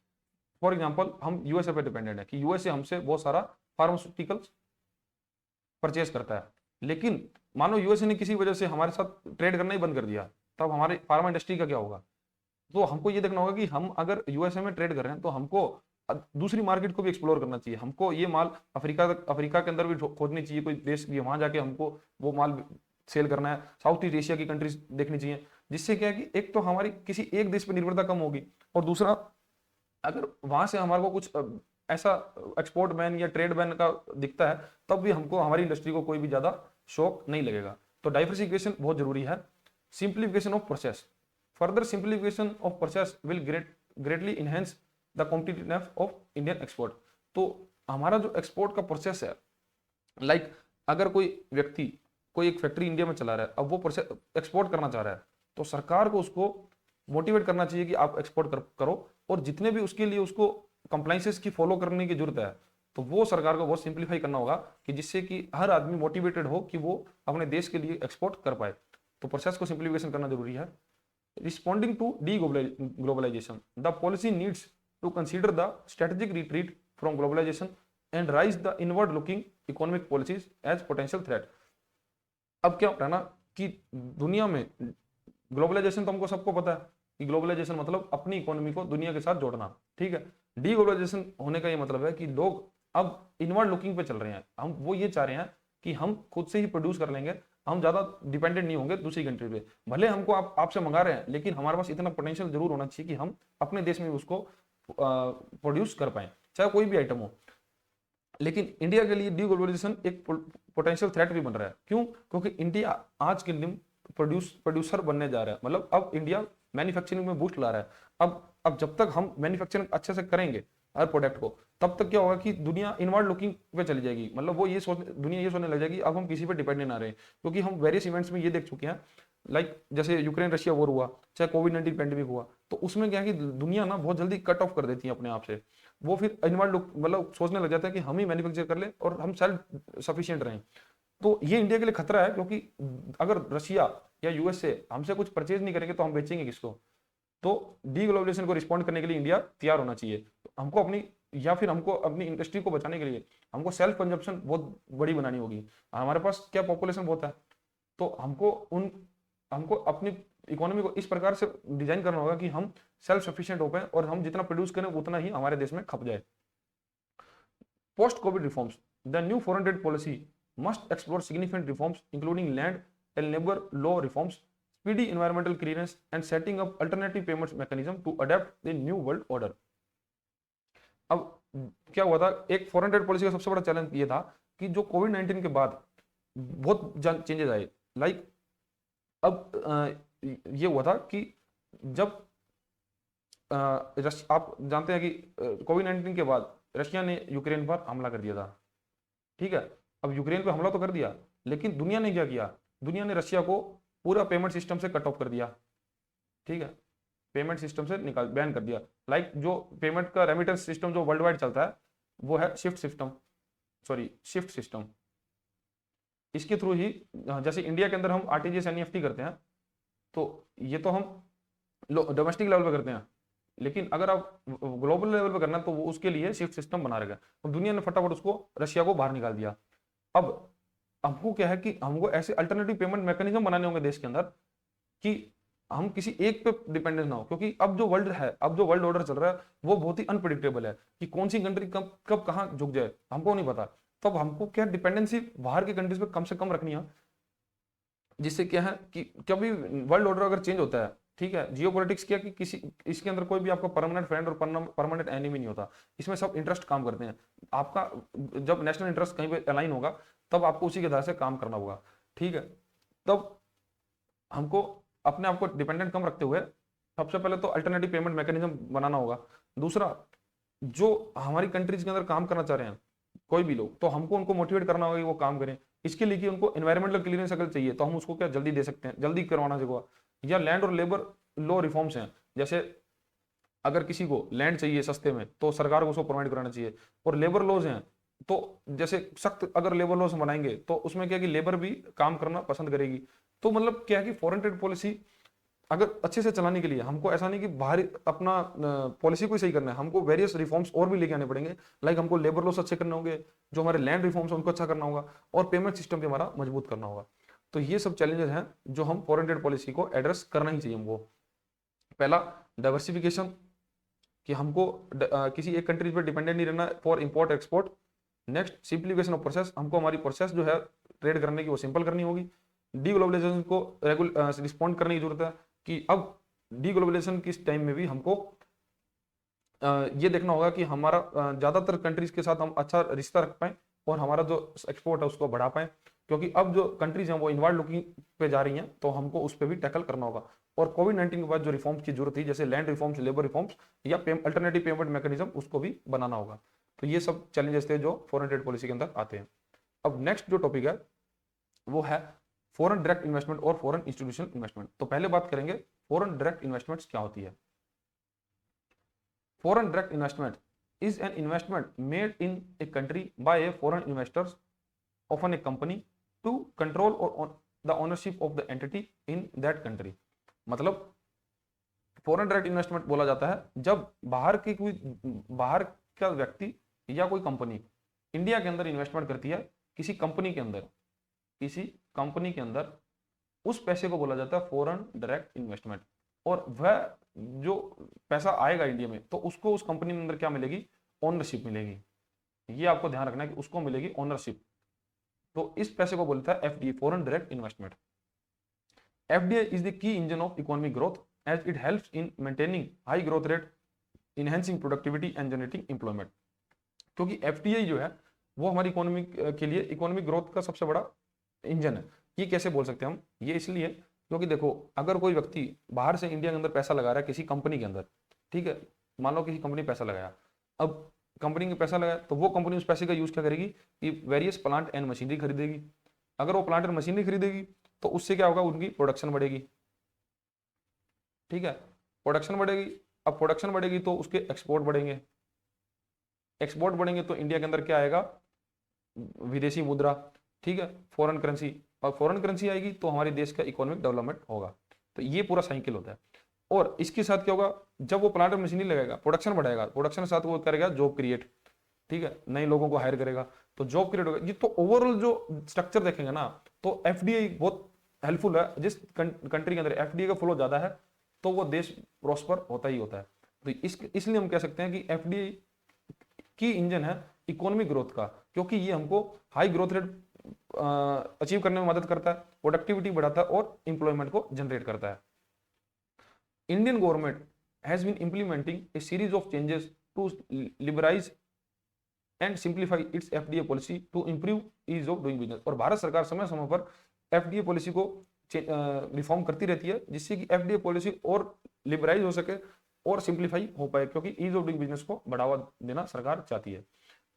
फॉर एग्जाम्पल हम यूएसए पे डिपेंडेंट है कि यूएसए हमसे बहुत सारा फार्मास्यूटिकल्स परचेज करता है, लेकिन मानो यूएसए ने किसी वजह से हमारे साथ ट्रेड करना ही बंद कर दिया, तब हमारे फार्मा इंडस्ट्री का क्या होगा। तो हमको ये देखना होगा कि हम अगर यूएसए में ट्रेड कर रहे हैं तो हमको दूसरी मार्केट को भी एक्सप्लोर करना चाहिए। हमको ये माल अफ्रीका के अंदर भी खोजनी चाहिए, कोई देश भी वहां जाके हमको वो माल सेल करना है। साउथ ईस्ट एशिया की कंट्रीज देखनी चाहिए, जिससे क्या है कि एक तो हमारी किसी एक देश पर निर्भरता कम होगी, और दूसरा अगर वहां से हमारे को कुछ ऐसा एक्सपोर्ट बैन या ट्रेड बैन का दिखता है तब भी हमको हमारी इंडस्ट्री को कोई भी ज्यादा शॉक नहीं लगेगा। तो डाइवर्सिफिकेशन बहुत जरूरी है। Simplification of process. Further simplification of process will greatly enhance the competitiveness of Indian export. तो हमारा जो एक्सपोर्ट का प्रोसेस है, लाइक अगर कोई व्यक्ति कोई एक फैक्ट्री इंडिया में चला रहा है, अब वो प्रोसेस एक्सपोर्ट करना चाह रहा है, तो सरकार को उसको मोटिवेट करना चाहिए कि आप एक्सपोर्ट करो, और जितने भी उसके लिए उसको कंप्लाइंसेस की फॉलो करने की जरूरत है तो वो सरकार को बहुत सिंप्लीफाई करना होगा, कि जिससे कि हर आदमी मोटिवेटेड हो कि वो अपने देश के लिए एक्सपोर्ट कर पाए। तो प्रोसेस को सिंप्लीफिकेशन करना जरूरी है। Responding to deglobalization, the policy needs to consider the strategic retreat from globalization and rise the inward looking economic policies as potential threat. अब क्या होता है ना कि दुनिया में ग्लोबलाइजेशन तो हमको सबको पता है कि ग्लोबलाइजेशन मतलब अपनी इकोनॉमी को दुनिया के साथ जोड़ना, ठीक है। डी ग्लोबलाइजेशन होने का ये मतलब है कि लोग अब इनवर्ड लुकिंग पे चल रहे हैं। हम वो ये चाह रहे हैं कि हम खुद से ही प्रोड्यूस कर लेंगे, हम ज्यादा डिपेंडेंट नहीं होंगे दूसरी कंट्री पे। भले हमको आपसे मंगा रहे हैं, लेकिन हमारे पास इतना पोटेंशियल जरूर होना चाहिए कि हम अपने देश में उसको प्रोड्यूस कर पाए, चाहे कोई भी आइटम हो। लेकिन इंडिया के लिए डी ग्लोबलाइजेशन एक पोटेंशियल थ्रेट भी बन रहा है। क्यों? क्योंकि इंडिया आज के दिन प्रोड्यूसर बनने जा रहा है। मतलब अब इंडिया मैन्युफैक्चरिंग में बूस्ट ला रहा है। अब जब तक हम मैन्युफैक्चरिंग अच्छे से करेंगे हर प्रोडक्ट को, तब तक क्या होगा कि दुनिया इनवर्ड लुकिंग पे चली जाएगी। मतलब वो दुनिया ये सोचने लग जाएगी अब हम किसी पे डिपेंडेंट ना रहे। क्योंकि हम वेरियस इवेंट्स में ये देख चुके हैं, लाइक जैसे यूक्रेन रशिया वॉर हुआ, चाहे कोविड-19 पेंडेमिक हुआ, तो उसमें क्या है कि दुनिया ना बहुत जल्दी कट ऑफ कर देती है अपने आप से। वो फिर इनवर्ड लुक मतलब सोचने लग जाता है कि हम ही मैन्युफैक्चर कर ले और हम सेल्फ सफिशिएंट रहें। तो ये इंडिया के लिए खतरा है, क्योंकि अगर रशिया या यूएसए हमसे कुछ परचेज नहीं करेंगे तो हम बेचेंगे किसको? तो डी ग्लोबलाइजेशन को रिस्पॉन्ड करने के लिए इंडिया तैयार होना चाहिए। तो हमको अपनी या फिर हमको अपनी इंडस्ट्री को बचाने के लिए हमको सेल्फ कंजप्शन बहुत बड़ी बनानी होगी। हमारे पास क्या पॉपुलेशन बहुत है, तो हमको अपनी इकोनॉमी को इस प्रकार से डिजाइन करना होगा कि हम सेल्फ सफिशिएंट हो पाए और हम जितना प्रोड्यूस करें उतना ही हमारे देश में खप जाए। Post Covid reforms, the new foreign trade policy must explore significant reforms including land and labour law reforms, speedy environmental clearance and setting up alternative payments mechanism to adapt the new world order। अब क्या हुआ था, एक foreign trade policy का सबसे बड़ा challenge ये था कि जो कोविड-19 के बाद बहुत चेंजेस आए। लाइक अब ये हुआ था कि जब आप जानते हैं कि कोविड-19 के बाद रशिया ने यूक्रेन पर हमला कर दिया था, ठीक है। अब यूक्रेन पे हमला तो कर दिया, लेकिन दुनिया ने क्या किया? दुनिया ने रशिया को पूरा पेमेंट सिस्टम से कट ऑफ कर दिया, ठीक है। पेमेंट सिस्टम से बैन कर दिया। लाइक जो पेमेंट का रेमिटेंस सिस्टम जो वर्ल्ड वाइड चलता है वो है शिफ्ट सिस्टम। इसके थ्रू ही जैसे इंडिया के अंदर हम आरटीजीएस एनईएफटी करते हैं, तो ये तो हम डोमेस्टिक लेवल पे करते हैं, लेकिन अगर आप ग्लोबल लेवल पे करना तो वो उसके लिए शिफ्ट सिस्टम बना रहेगा। तो दुनिया ने फटाफट उसको रशिया को बाहर निकाल दिया। अब हमको क्या है कि हमको ऐसे अल्टरनेटिव पेमेंट मैकेनिज्म बनाने होंगे देश के अंदर कि हम किसी एक पे डिपेंडेंस ना हो। क्योंकि अब जो वर्ल्ड ऑर्डर चल रहा है वो बहुत ही अनप्रिडिक्टेबल है कि कौन सी कंट्री कब कब कहाँ झुक जाए हमको नहीं पता। तो अब हमको क्या डिपेंडेंसी बाहर की कंट्रीज पे कम से कम रखनी है, जिससे क्या है कि कभी वर्ल्ड ऑर्डर अगर चेंज होता है, ठीक है, जियोपॉलिटिक्स क्या कि किसी इसके अंदर कोई भी आपका परमानेंट फ्रेंड और परमानेंट एनिमी नहीं होता। इसमें सब इंटरेस्ट काम करते हैं। आपका जब नेशनल इंटरेस्ट कहीं पे अलाइन होगा तब आपको उसी के आधार से काम करना होगा, ठीक है। तब हमको अपने आप को डिपेंडेंट कम रखते हुए सबसे पहले तो अल्टरनेटिव पेमेंट मैकेनिज्म बनाना होगा। दूसरा, जो हमारी कंट्रीज के अंदर काम करना चाह रहे हैं कोई भी लोग, तो हमको उनको मोटिवेट करना होगा कि वो काम करें। इसके लिए कि उनको एनवायरमेंटल क्लीयरेंस अगर चाहिए तो हम उसको क्या जल्दी दे सकते हैं, जल्दी करवाना चाहिए। या लैंड और लेबर लॉ रिफॉर्म्स हैं, जैसे अगर किसी को लैंड चाहिए सस्ते में तो सरकार को उसको प्रोवाइड कराना चाहिए। और लेबर लॉज हैं, तो जैसे सख्त अगर लेबर लॉज बनाएंगे तो उसमें क्या कि लेबर भी काम करना पसंद करेगी। तो मतलब क्या है कि फॉरेन ट्रेड पॉलिसी अगर अच्छे से चलाने के लिए हमको ऐसा नहीं कि बाहरी अपना पॉलिसी को ही सही करना है, हमको वेरियस रिफॉर्म्स और भी लेके आने पड़ेंगे। लाइक हमको लेबर लॉस अच्छे करने होंगे, जो हमारे लैंड रिफॉर्म्स है उनको अच्छा करना होगा, और पेमेंट सिस्टम भी हमारा मजबूत करना होगा। तो ये सब चैलेंजेस हैं जो हम फॉरेन ट्रेड पॉलिसी को एड्रेस करना ही चाहिए हमको। पहला, डाइवर्सिफिकेशन, कि हमको किसी एक कंट्री पर डिपेंडेंट नहीं रहना for import export. Next, simplification of process, हमको हमारी प्रोसेस जो है ट्रेड करने की वो सिंपल करनी होगी। डी ग्लोबलाइजेशन को रिस्पॉन्ड करने की जरूरत है कि अब डी ग्लोबलाइजेशन के टाइम में भी हमको ये देखना होगा कि हमारा ज्यादातर कंट्रीज के साथ हम अच्छा रिश्ता रख पाए और हमारा जो एक्सपोर्ट है उसको बढ़ा पाए। क्योंकि अब जो कंट्रीज हैं वो इनवर्ड लुकिंग पे जा रही हैं, तो हमको उस पर भी टैकल करना होगा। और कोविड-19 के बाद जो रिफॉर्म्स की जरूरत थी, जैसे लैंड रिफॉर्म्स, लेबर रिफॉर्म्स या अल्टरनेटिव पेमेंट मैकेनिज्म, उसको भी बनाना होगा। तो ये सब चैलेंजेस थे जो फॉरेन ट्रेड पॉलिसी के अंदर आते हैं। अब नेक्स्ट जो टॉपिक है वो है फॉरेन डायरेक्ट इन्वेस्टमेंट और फॉरेन इंस्टीट्यूशनल इन्वेस्टमेंट। तो पहले बात करेंगे फॉरेन डायरेक्ट इन्वेस्टमेंट्स क्या होती है। Foreign direct investment is an investment made in a country by a foreign investors, often a company, to control or the ownership of the entity in that country। मतलब foreign direct investment बोला जाता है जब बाहर का व्यक्ति या कोई कंपनी इंडिया के अंदर इन्वेस्टमेंट करती है किसी कंपनी के अंदर, उस पैसे को बोला जाता है फॉरेन डायरेक्ट इन्वेस्टमेंट। और वह जो पैसा आएगा इंडिया में तो उसको उस कंपनी में अंदर क्या मिलेगी, ओनरशिप मिलेगी। ये आपको ध्यान रखना है कि उसको मिलेगी ओनरशिप। तो इस पैसे को बोलता है FDI, foreign direct investment. FDI is the key engine of economic growth as it helps in maintaining high growth rate, enhancing productivity and generating employment. क्योंकि एफडीआई जो है वो हमारी इकोनॉमी के लिए इकोनॉमिक ग्रोथ का सबसे बड़ा इंजन है। ये कैसे बोल सकते हैं हम, ये इसलिए क्योंकि देखो अगर कोई व्यक्ति बाहर से इंडिया के अंदर पैसा लगा रहा है किसी कंपनी के अंदर, ठीक है, मान लो किसी कंपनी पैसा लगाया, अब कंपनी ने पैसा लगाया तो वो कंपनी उस पैसे का यूज क्या करेगी कि वेरियस प्लांट एंड मशीनरी खरीदेगी। अगर वो प्लांट एंड मशीनरी खरीदेगी तो उससे क्या होगा, उनकी प्रोडक्शन बढ़ेगी, ठीक है, प्रोडक्शन बढ़ेगी। अब प्रोडक्शन बढ़ेगी तो उसके एक्सपोर्ट बढ़ेंगे, एक्सपोर्ट बढ़ेंगे तो इंडिया के अंदर क्या आएगा, विदेशी मुद्रा, ठीक है, फॉरेन करेंसी। और फॉरेन करेंसी आएगी तो हमारे देश का इकोनॉमिक डेवलपमेंट होगा। तो ये पूरा साइकिल होता है। और इसके साथ क्या होगा, जब वो प्लांट और मशीनरी लगाएगा प्रोडक्शन बढ़ाएगा, प्रोडक्शन के साथ वो करेगा जॉब क्रिएट, ठीक है, नए लोगों को हायर करेगा तो जॉब क्रिएट होगा। ये तो ओवरऑल जो स्ट्रक्चर देखेंगे ना तो एफडीआई बहुत हेल्पफुल है। जिस कंट्री के अंदर एफडीआई का फ्लो ज्यादा है तो वो देश प्रॉस्पर होता ही होता है। तो इसलिए हम कह सकते हैं कि एफडीआई की इंजन है इकोनॉमिक ग्रोथ का, क्योंकि ये हमको हाई ग्रोथ रेट अचीव करने में मदद करता है, प्रोडक्टिविटी बढ़ाता है और इंप्लॉयमेंट को जनरेट करता है। Indian government has been implementing a series of changes to liberalise and simplify its FDA policy to improve ease of doing business. और भारत सरकार समय समय पर एफडीए पॉलिसी को रिफॉर्म करती रहती है जिससे कि एफडीए पॉलिसी और लिबराइज हो सके और सिंप्लीफाई हो पाए, क्योंकि ईज ऑफ डूइंग बिजनेस को बढ़ावा देना सरकार चाहती है।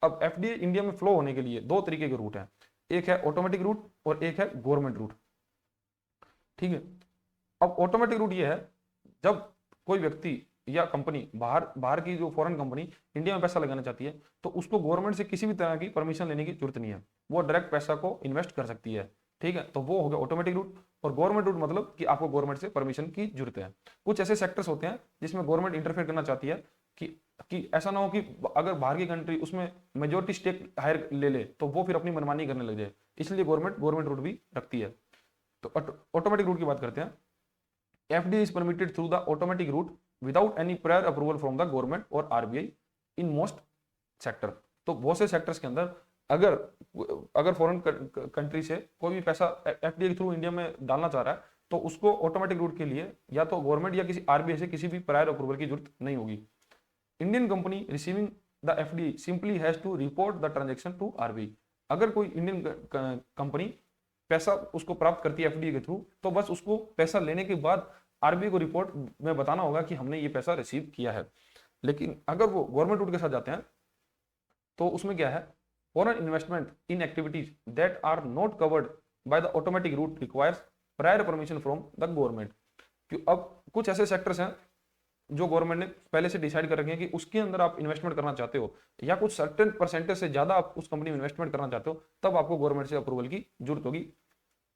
अब एफडीए इंडिया में फ्लो होने के लिए दो तरीके के रूट हैं, एक है ऑटोमेटिक रूट और एक है गवर्नमेंट रूट, ठीक है। अब ऑटोमेटिक रूट ये है जब कोई व्यक्ति या कंपनी बाहर की जो फॉरेन कंपनी इंडिया में पैसा लगाना चाहती है तो उसको गवर्नमेंट से किसी भी तरह की परमिशन लेने की जरूरत नहीं है, वो डायरेक्ट पैसा को इन्वेस्ट कर सकती है, ठीक है। तो वो हो गया ऑटोमेटिक रूट। और गवर्नमेंट रूट मतलब कि आपको गवर्नमेंट से परमिशन की जरूरत है। कुछ ऐसे सेक्टर्स होते हैं जिसमें गवर्नमेंट इंटरफेयर करना चाहती है कि ऐसा ना हो कि अगर बाहर की कंट्री उसमें मेजोरिटी स्टेक हायर ले तो वो फिर अपनी मनमानी करने लग जाए, इसलिए गवर्नमेंट रूट भी रखती है। तो ऑटोमेटिक रूट की बात करते हैं। FDI is permitted through the automatic root without any prior approval from the government और आरबीआई इन मोस्ट सेक्टर। तो बहुत से सेक्टर्स के अंदर अगर फॉरेन कंट्री से कोई भी पैसा एफडीआई के थ्रू इंडिया में डालना चाह रहा है तो उसको ऑटोमेटिक रूट के लिए या तो गवर्नमेंट या किसी आरबीआई से किसी भी प्रायर अप्रूवल की जरूरत नहीं होगी। Indian company receiving the FDI simply has to report the transaction to RBI. अगर कोई इंडियन कंपनी पैसा उसको प्राप्त करती है एफडीआई के थ्रू तो बस उसको पैसा लेने के बाद आरबीआई को रिपोर्ट में बताना होगा कि हमने ये पैसा रिसीव किया है। लेकिन अगर वो गवर्नमेंट रूट के साथ जाते हैं तो उसमें क्या है, foreign investment in activities that are not covered by the automatic route requires prior permission from the government. अब कुछ ऐसे सेक्टर्स हैं जो गवर्नमेंट ने पहले से डिसाइड कर रखे हैं कि उसके अंदर आप इन्वेस्टमेंट करना चाहते हो या कुछ सर्टेन परसेंटेज से ज्यादा आप उस कंपनी में इन्वेस्टमेंट करना चाहते हो, तब आपको गवर्नमेंट से अप्रूवल की जरूरत होगी।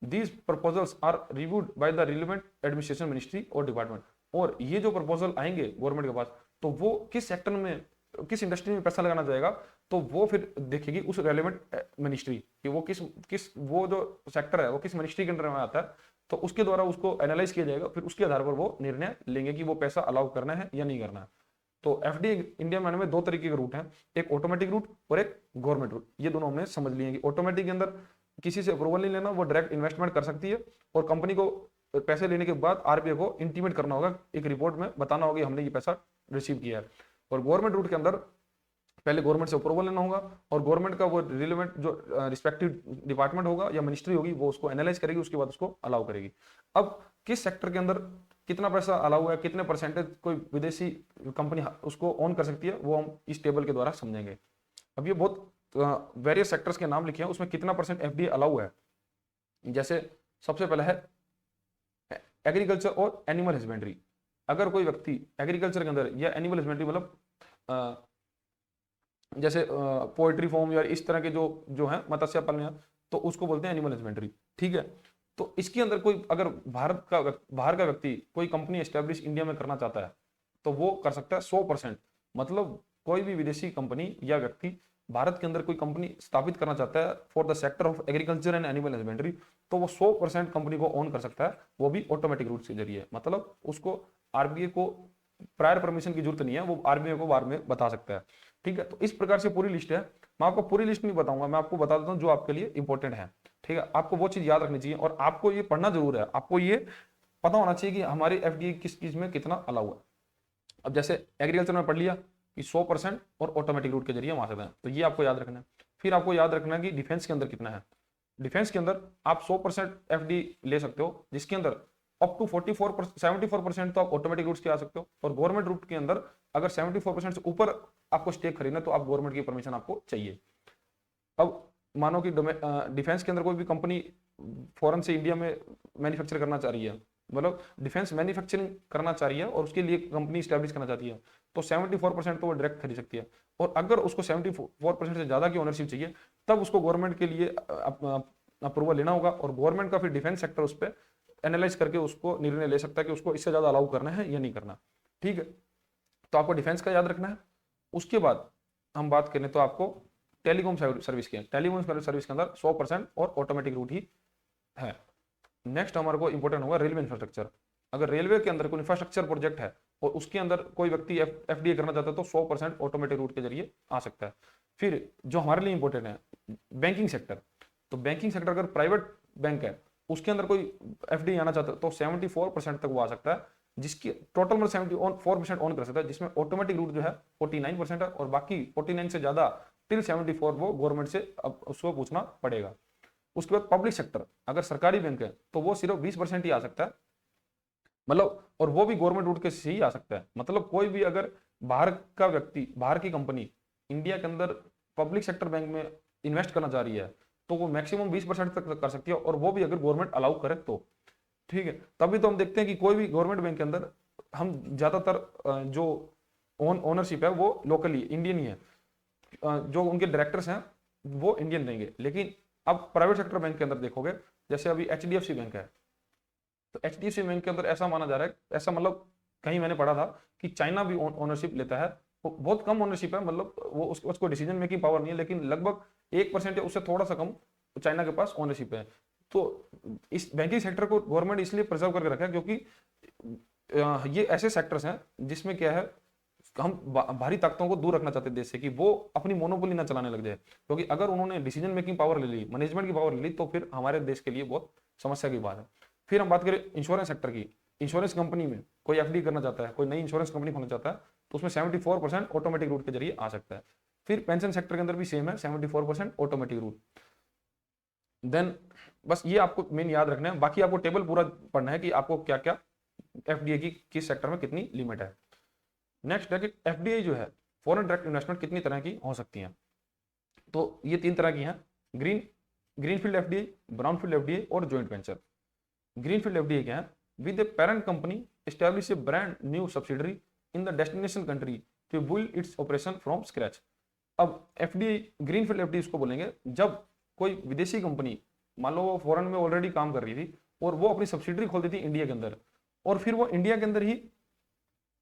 These proposals are reviewed by the relevant administration ministry और डिपार्टमेंट। और ये जो प्रपोजल आएंगे गवर्नमेंट के पास तो वो किस सेक्टर में किस इंडस्ट्री में पैसा लगाना चाहेगा तो वो फिर देखेगी उस रेलेवेंट मिनिस्ट्री कि वो किस वो जो सेक्टर है वो किस मिनिस्ट्री के अंदर में आता है, तो उसके द्वारा उसको एनालाइज किया जाएगा। फिर उसके आधार पर वो निर्णय लेंगे कि वो पैसा अलाउ करना है या नहीं करना है। तो एफडीआई इंडिया में दो तरीके के रूट हैं, एक ऑटोमेटिक रूट और एक गवर्नमेंट रूट। ये दोनों हमने समझ लिए कि ऑटोमेटिक के अंदर किसी से अप्रूवल नहीं लेना, वो डायरेक्ट इन्वेस्टमेंट कर सकती है और कंपनी को पैसे लेने के बाद आरबीआई को इंटीमेट करना होगा, एक रिपोर्ट में बताना होगा हमने ये पैसा रिसीव किया है। और गवर्नमेंट रूट के अंदर पहले गवर्नमेंट से अप्रूवल लेना होगा और गवर्नमेंट का वो रिलेवेंट जो रिस्पेक्टिव डिपार्टमेंट होगा या मिनिस्ट्री होगी वो उसको एनालाइज करेगी, उसके बाद उसको अलाउ करेगी। अब किस सेक्टर के अंदर कितना पैसा अलाउ है, कितने परसेंटेज कोई विदेशी कंपनी उसको ऑन कर सकती है, वो हम इस टेबल के द्वारा समझेंगे। अब ये बहुत वेरियस सेक्टर्स के नाम लिखे हैं, उसमें कितना परसेंट एफडीआई अलाउ है। जैसे सबसे पहला है एग्रीकल्चर और एनिमल हस्बेंड्री। अगर कोई व्यक्ति एग्रीकल्चर के अंदर या एनिमल हस्बेंड्री मतलब जैसे पोल्ट्री फार्म या इस तरह के जो है मत्स्य पालन, तो उसको बोलते हैं एनिमल हस्बेंड्री, ठीक है। तो इसके अंदर कोई अगर बाहर का व्यक्ति कोई कंपनी एस्टेब्लिश इंडिया में करना चाहता है तो वो कर सकता है 100%। मतलब कोई भी विदेशी कंपनी या व्यक्ति भारत के अंदर कोई कंपनी स्थापित करना चाहता है for the sector of agriculture and animal husbandry, तो वो 100% कंपनी को ओन कर सकता है, वो भी ऑटोमेटिक रूट के जरिए। मतलब उसको आरबीआई को प्रायर परमिशन की जरूरत नहीं है, वो आरबीआई को बाद में बता सकता है। ठीक है, तो इस प्रकार से पूरी लिस्ट है। मैं आपको पूरी लिस्ट नहीं बताऊंगा, मैं आपको बता देता हूँ जो आपके लिए इंपॉर्टेंट है। ठीक है, आपको वो चीज याद रखनी चाहिए और आपको ये पढ़ना जरूर है। आपको ये पता होना चाहिए कि हमारी एफडीआई किस चीज में कितना अलाउ है। अब जैसे एग्रीकल्चर में पढ़ लिया कि 100% और ऑटोमेटिक रूट के जरिए हम आ सकते हैं, तो ये आपको याद रखना है। फिर आपको याद रखना है कि डिफेंस के अंदर कितना है। डिफेंस के अंदर आप 100% एफडी ले सकते हो, जिसके अंदर अप टू 74% तो आप ऑटोमेटिक रूट के आ सकते हो। और गवर्नमेंट रूट के अंदर अगर 74% से ऊपर आपको स्टेक खरीदना तो आप गवर्नमेंट की परमिशन आपको चाहिए। अब मानो कि डिफेंस के अंदर कोई भी कंपनी फॉरेन से इंडिया में मैन्युफैक्चर करना चाह रही है, मतलब डिफेंस मैन्युफैक्चरिंग करना चाह रही है और उसके लिए कंपनी स्टैब्लिश करना चाहती है, तो 74% तो वो डायरेक्ट खरीद सकती है। और अगर उसको 74% से ज्यादा की ओनरशिप चाहिए तब उसको गवर्नमेंट के लिए अप्रूवल लेना होगा और गवर्नमेंट का फिर डिफेंस सेक्टर उस पर एनालाइज करके उसको निर्णय ले सकता है कि उसको इससे ज्यादा अलाउ करना है या नहीं करना। ठीक है, तो आपको डिफेंस का याद रखना है। उसके बाद हम बात करें तो आपको टेलीकॉम सर्विस के सर्विस के अंदर 100% और ऑटोमेटिक रूट ही है। नेक्स्ट हमारे को इंपॉर्टेंट होगा रेलवे इंफ्रास्ट्रक्चर। अगर रेलवे के अंदर कोई इंफ्रास्ट्रक्चर प्रोजेक्ट है और उसके अंदर कोई व्यक्ति एफडीए करना चाहता है तो 100% ऑटोमेटिक रूट के जरिए आ सकता है। फिर जो हमारे लिए इंपॉर्टेंट है बैंकिंग सेक्टर, तो बैंकिंग सेक्टर अगर प्राइवेट बैंक है उसके अंदर कोई एफडी आना चाहता है तो 74% तक वो आ सकता है, जिसकी टोटल में 74% ऑन कर सकता है, जिसमें ऑटोमेटिक रूट जो है 49% है और बाकी 49 से ज्यादा टिल 74 वो गवर्नमेंट से अब उसको पूछना पड़ेगा। उसके बाद पब्लिक सेक्टर, अगर सरकारी बैंक है तो वो सिर्फ 20% ही आ सकता है, मतलब और वो भी गवर्नमेंट रूट के से ही आ सकता है। मतलब कोई भी अगर बाहर का व्यक्ति, बाहर की कंपनी इंडिया के अंदर पब्लिक सेक्टर बैंक में इन्वेस्ट करना चाह रही है तो वो मैक्सिमम 20% तक कर सकती है, और वो भी अगर गवर्नमेंट अलाउ करे तो। ठीक है, तभी तो हम देखते हैं कि कोई भी गवर्नमेंट बैंक के अंदर हम ज्यादातर जो ओनरशिप है वो लोकली इंडियन ही है, जो उनके डायरेक्टर्स हैं वो इंडियन रहेंगे। लेकिन अब प्राइवेट सेक्टर बैंक के अंदर देखोगे, जैसे अभी एचडीएफसी बैंक है, तो एचडीएफसी बैंक के अंदर ऐसा माना जा रहा है, ऐसा मतलब कहीं मैंने पढ़ा था कि चाइना भी ओनरशिप लेता है। वो बहुत कम ओनरशिप है, मतलब वो उसको डिसीजन मेकिंग पावर नहीं है, लेकिन लगभग 1% या उससे थोड़ा सा कम चाइना के पास ओनरशिप है। तो इस बैंकिंग सेक्टर को गवर्नमेंट इसलिए प्रिजर्व करके रखा है क्योंकि ये ऐसे सेक्टर्स हैं जिसमें क्या है, हम बाहरी ताकतों को दूर रखना चाहते हैं देश से कि वो अपनी मोनोपोली ना चलाने लग जाए, क्योंकि अगर उन्होंने डिसीजन मेकिंग पावर ले ली, मैनेजमेंट की पावर ले ली, तो फिर हमारे देश के लिए बहुत समस्या की बात है। फिर हम बात करें इंश्योरेंस सेक्टर की, इंश्योरेंस कंपनी में कोई एफडी करना चाहता है, कोई नई इंश्योरेंस कंपनी खोलना चाहता है तो उसमें 74% ऑटोमेटिक रूट के जरिए आ सकता है। फिर पेंशन सेक्टर के अंदर भी सेम है, 74% ऑटोमेटिक रूट। देन बस ये आपको मेन याद रखना है, बाकी आपको टेबल पूरा पढ़ना है कि आपको क्या क्या एफडीए की किस सेक्टर में कितनी लिमिट है। नेक्स्ट है कि एफडीआई जो है फॉरेन डायरेक्ट इन्वेस्टमेंट कितनी तरह की हो सकती हैं, तो ये 3 तरह की हैं, ग्रीनफील्ड एफडीआई, ब्राउनफील्ड एफडीआई और जॉइंट वेंचर। ग्रीनफील्ड एफडीआई क्या है, with a parent company establish a brand new subsidiary in the destination country to build its operation from scratch. अब एफडीआई, ग्रीनफील्ड एफडीआई उसको बोलेंगे जब कोई विदेशी कंपनी, मान लो वो फॉरेन में ऑलरेडी काम कर रही थी और वो अपनी सब्सिडरी खोलती थी इंडिया के अंदर, और फिर वो इंडिया के अंदर ही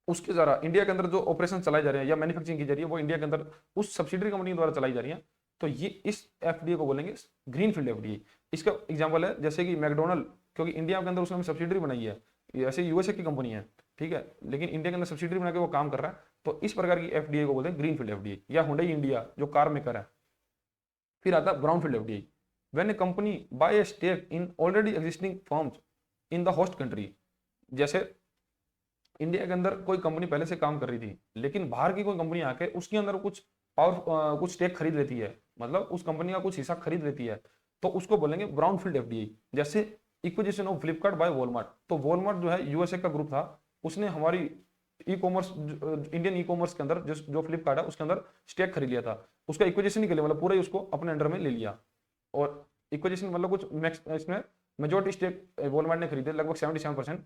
उसके द्वारा इंडिया के अंदर जो ऑपरेशन चलाए जा रहे हैं या मैन्युफैक्चरिंग की जा रही है वो इंडिया के अंदर उस सब्सिडरी कंपनी द्वारा चलाई जा रही है, तो ये इस एफडीए को बोलेंगे ग्रीनफील्ड एफडीए। इसका एग्जांपल है जैसे कि मैकडोनल्ड, क्योंकि इंडिया के अंदर उसने सब्सिडरी बनाई है, ऐसे यूएसए की कंपनी है, ठीक है, लेकिन इंडिया के अंदर सब्सिडरी बना के वो काम कर रहा है, तो इस प्रकार की एफडीए को बोलते हैं ग्रीनफील्ड एफडीए। या हुंडई इंडिया जो कार मेकर है। फिर आता है brownfield FDA, when a company buy a stake in already existing firms in the host country. जैसे इंडिया के अंदर कोई कंपनी पहले से काम कर रही थी, लेकिन बाहर की कोई कंपनी आके उसके अंदर कुछ स्टेक खरीद लेती है, मतलब उस कंपनी का कुछ हिस्सा खरीद लेती है, तो उसको बोलेंगे ब्राउनफील्ड एफडीआई। जैसे acquisition of Flipkart by Walmart, तो वॉलमार्ट जो है यूएसए का ग्रुप था, उसने हमारी e commerce, Indian e commerce के अंदर जो फ्लिपकार्ट है उसके अंदर स्टेक खरीद लिया था, उसका इक्विजिशन ही कर लिया, मतलब पूरा ही उसको अपने अंडर में ले लिया। और इक्विजिशन मतलब कुछ इसमें मेजोरिटी स्टेक वॉलमार्ट ने खरीदे, लगभग 77%,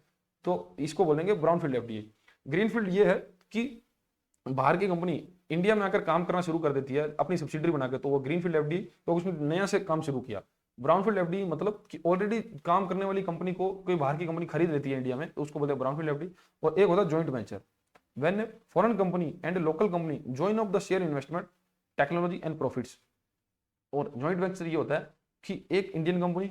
तो इसको बोलेंगे ब्राउनफील्ड एफडीए। ग्रीनफील्ड ये है कि बाहर की कंपनी इंडिया में आकर काम करना शुरू कर देती है अपनी सब्सिडरी बना के, तो वो ग्रीनफील्ड एफडीए, तो उसने नया से काम शुरू किया। ब्राउनफील्ड एफडी मतलब कि ऑलरेडी काम करने वाली कंपनी को कोई बाहर की कंपनी खरीद लेती है इंडिया में, तो उसको बोलते हैं ब्राउनफील्ड एफडी। और एक होता है joint venture, when a foreign company and A local company join of the share investment technology and profits. और जॉइंट वेंचर ये होता है कि एक इंडियन कंपनी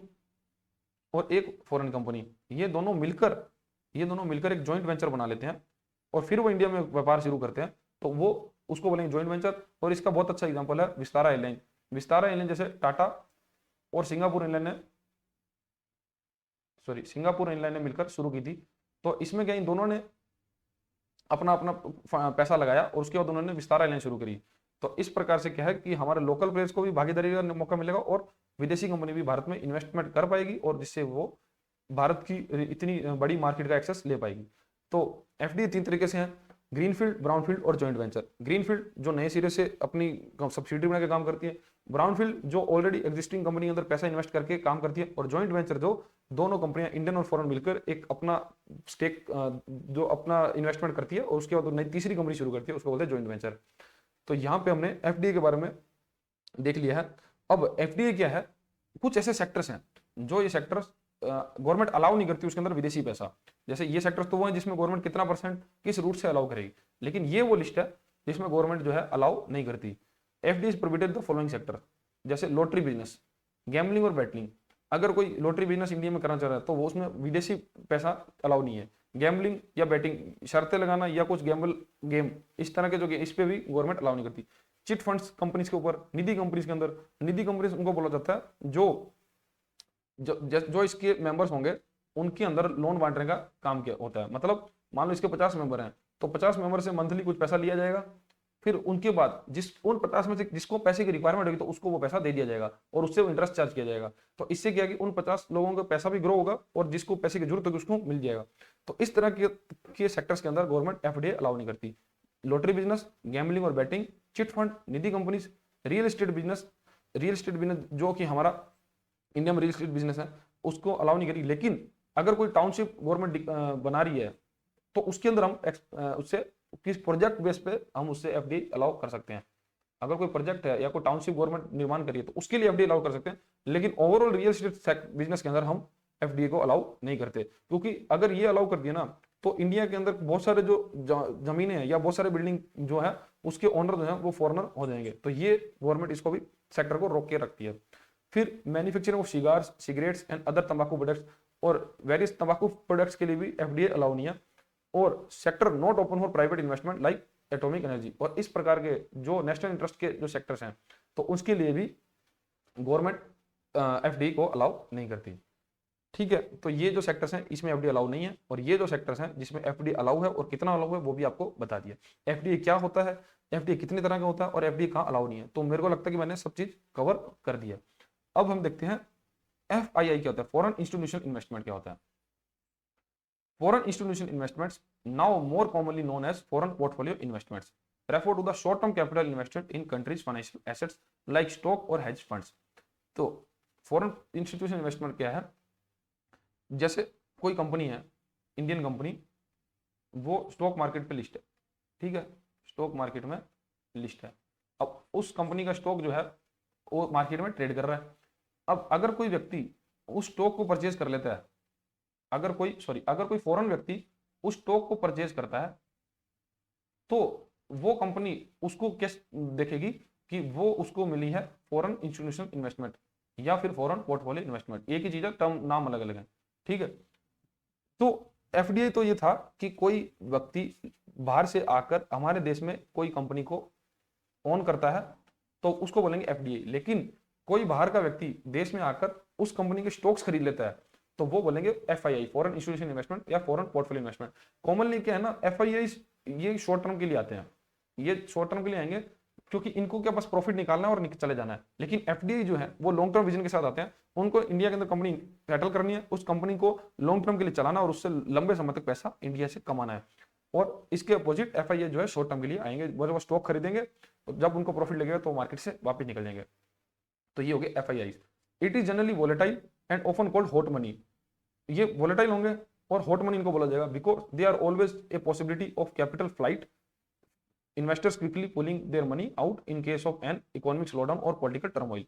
और एक फॉरेन कंपनी, ये दोनों मिलकर एक जॉइंट वेंचर बना लेते हैं और फिर वो इंडिया में व्यापार शुरू करते हैं, तो वो उसको बोलेंगे जॉइंट वेंचर। और इसका बहुत अच्छा एग्जांपल है विस्तारा एयरलाइन। विस्तारा एयरलाइन जैसे टाटा और सिंगापुर एयरलाइन ने मिलकर शुरू की थी। तो इसमें क्या, इन दोनों ने अपना अपना पैसा लगाया और उसके बाद उन्होंने विस्तारा एयरलाइन शुरू करी। तो इस प्रकार से क्या है कि हमारे लोकल प्लेयर्स को भी भागीदारी का मौका मिलेगा और विदेशी कंपनी भी भारत में इन्वेस्टमेंट कर पाएगी, और जिससे वो भारत की इतनी बड़ी मार्केट का एक्सेस ले पाएगी। तो एफडीए 3 तरीके से हैं, ग्रीनफील्ड, ब्राउनफील्ड और जॉइंट वेंचर। ग्रीनफील्ड जो नए सिरे से अपनी सब्सिडी बना के काम करती है, ब्राउनफील्ड जो ऑलरेडी एग्जिस्टिंग कंपनी के अंदर पैसा इन्वेस्ट करके काम करती है, और जॉइंट वेंचर जो दोनों कंपनियां इंडियन और फॉरेन मिलकर एक अपना स्टेक जो अपना इन्वेस्टमेंट करती है और उसके बाद नई तीसरी कंपनी शुरू करती है, उसको बोलते हैं जॉइंट वेंचर। तो यहाँ पे हमने एफडीए के बारे में देख लिया है। अब एफडीए क्या है, कुछ ऐसे सेक्टर्स हैं जो ये सेक्टर्स गवर्नमेंट अलाउ नहीं करती उसके अंदर विदेशी पैसा। जैसे ये सेक्टर्स तो वो है जिसमें गवर्नमेंट कितना परसेंट किस रूट से अलाउ करेगी, लेकिन ये वो लिस्ट है जिसमें गवर्नमेंट जो है अलाउ नहीं करती। FDA is prohibited the following sector, जैसे लॉटरी बिजनेस, गैम्बलिंग और बैटिंग। अगर कोई लॉटरी बिजनेस इंडिया में करना चाह रहा है तो वो उसमें विदेशी पैसा अलाउ नहीं है। गैम्बलिंग या बैटिंग, शर्तें लगाना या कुछ गैम्बल गेम, इस तरह के जो इस पे भी गवर्नमेंट अलाउ नहीं करती। चिट फंड्स कंपनीज के ऊपर, निधि कंपनीज के अंदर, निधि कंपनीज उनको बोला जाता है जो इसके मेंबर्स होंगे उनके अंदर लोन बांटने का काम किया होता है। मतलब मान लो इसके 50 मेंबर हैं, तो 50 मेंबर से मंथली कुछ पैसा लिया जाएगा, फिर उनके बाद उन 50 में से जिसको पैसे की रिक्वायरमेंट होगी तो उसको वो पैसा दे दिया जाएगा और उससे वो इंटरेस्ट चार्ज किया जाएगा। तो इससे क्या कि उन 50 लोगों का पैसा भी ग्रो होगा और जिसको पैसे की जरूरत होगी उसको मिल जाएगा। तो इस तरह के सेक्टर्स के अंदर गवर्नमेंट एफडीए अलाउ नहीं करती। लॉटरी बिजनेस, गैम्बलिंग और बैटिंग, चिट फंड, निधि कंपनीज, रियल एस्टेट बिजनेस जो कि हमारा इंडिया में रियल एस्टेट बिजनेस है उसको अलाउ नहीं करी। लेकिन अगर कोई टाउनशिप गवर्नमेंट बना रही है तो उसके अंदर हम उससे किस प्रोजेक्ट बेस पे हम उससे एफडीए अलाउ कर सकते हैं। अगर कोई प्रोजेक्ट है या कोई टाउनशिप गवर्नमेंट निर्माण करिए तो उसके लिए एफडीए अलाउ कर सकते हैं, लेकिन ओवरऑल रियल एस्टेट बिजनेस के अंदर हम एफडीए को अलाउ नहीं करते। क्योंकि अगर ये अलाउ कर दिया ना तो इंडिया के अंदर बहुत सारे जो जमीनें हैं या बहुत सारे बिल्डिंग जो है उसके ओनर जो है वो फॉरेनर हो जाएंगे। तो ये गवर्नमेंट इसको भी सेक्टर को रोक के रखती है। फिर manufacturing of cigars, cigarettes and other तंबाकू प्रोडक्ट्स और वेरियस तंबाकू प्रोडक्ट्स के लिए भी एफडीए अलाउ नहीं है। और sector not open for private investment like atomic energy, और इस प्रकार के जो नेशनल इंटरेस्ट के जो सेक्टर्स हैं तो उसके लिए भी गवर्नमेंट एफडीए को अलाउ नहीं करती। ठीक है, तो ये जो सेक्टर्स हैं इसमें एफडीए अलाउ नहीं है, और ये जो सेक्टर्स हैं जिसमें एफडीए अलाउ है और कितना अलाउ है वो भी आपको बता दिया। एफडीए क्या होता है, एफडीए कितने तरह का होता है और एफडीए कहाँ अलाउ नहीं है, तो मेरे को लगता है कि मैंने सब चीज कवर कर दिया। अब हम देखते हैं एफआईआई क्या होता है, फॉरेन इंस्टीट्यूशनल इन्वेस्टमेंट क्या होता है। Foreign institutional investments, now more commonly known as foreign portfolio investments, refer to the short-term capital invested in countries' financial assets like stock or hedge funds. तो फॉरेन इंस्टीट्यूशन इन्वेस्टमेंट क्या है, जैसे कोई company है, Indian company, वो stock market पे list है, ठीक है, स्टॉक मार्केट में लिस्ट है। अब उस कंपनी का स्टॉक जो है वो मार्केट में ट्रेड कर रहा है। अब अगर कोई व्यक्ति उस स्टॉक को परचेज कर लेता है, अगर कोई फॉरेन व्यक्ति उस स्टॉक को परचेज करता है तो वो कंपनी उसको कैसे देखेगी कि वो उसको मिली है फॉरेन इंस्टीट्यूशनल इन्वेस्टमेंट या फिर फॉरेन पोर्टफोलियो इन्वेस्टमेंट, एक ही चीज है, टर्म नाम अलग अलग है। ठीक है, तो एफडीआई तो ये था कि कोई व्यक्ति बाहर से आकर हमारे देश में कोई कंपनी को ओन करता है तो उसको बोलेंगे एफडीआई। लेकिन कोई बाहर का व्यक्ति देश में आकर उस कंपनी के स्टॉक्स खरीद लेता है तो वो बोलेंगे एफआईआई, फॉरेन इंस्टीट्यूशन इन्वेस्टमेंट या फॉरेन पोर्टफोलियो इन्वेस्टमेंट। कॉमनली क्या है ना, एफआईआई ये शॉर्ट टर्म के लिए आते हैं, ये शॉर्ट टर्म के लिए आएंगे क्योंकि इनको क्या बस प्रॉफिट निकालना है और चले जाना है। लेकिन एफडीआई जो है वो लॉन्ग टर्म विजन के साथ आते हैं, उनको इंडिया के अंदर कंपनी सेटल करनी है, उस कंपनी को लॉन्ग टर्म के लिए चलाना और उससे लंबे समय तक पैसा इंडिया से कमाना है। और इसके अपोजिट एफआईआई जो है शॉर्ट टर्म के लिए आएंगे, वो स्टॉक खरीदेंगे, जब उनको प्रॉफिट लगेगा तो मार्केट से वापस निकल जाएंगे। तो ये हो गए FII. It is generally volatile and often called hot money. ये वोलेटाइल होंगे और हॉट मनी इनको बोला जाएगा because they are always a possibility of capital flight, investors quickly pulling their money out in case of an economic slowdown और political turmoil.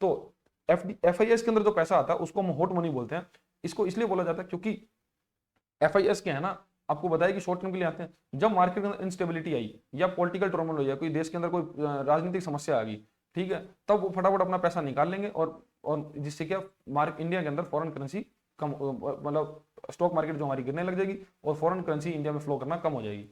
तो FIS के अंदर जो पैसा आता है उसको हम हॉट मनी बोलते हैं। इसको इसलिए बोला जाता है क्योंकि FIS क्या है ना, आपको बताया कि शॉर्ट टर्म के लिए आते हैं। जब मार्केट में इंस्टेबिलिटी आई या पॉलिटिकल टर्मोइल हो या कोई देश के अंदर कोई राजनीतिक समस्या आ गई, ठीक है, तब वो फटाफट अपना पैसा निकाल लेंगे और जिससे क्या इंडिया के अंदर फॉरेन करेंसी कम, मतलब स्टॉक मार्केट जो हमारी गिरने लग जाएगी और फॉरेन करेंसी इंडिया में फ्लो करना कम हो जाएगी।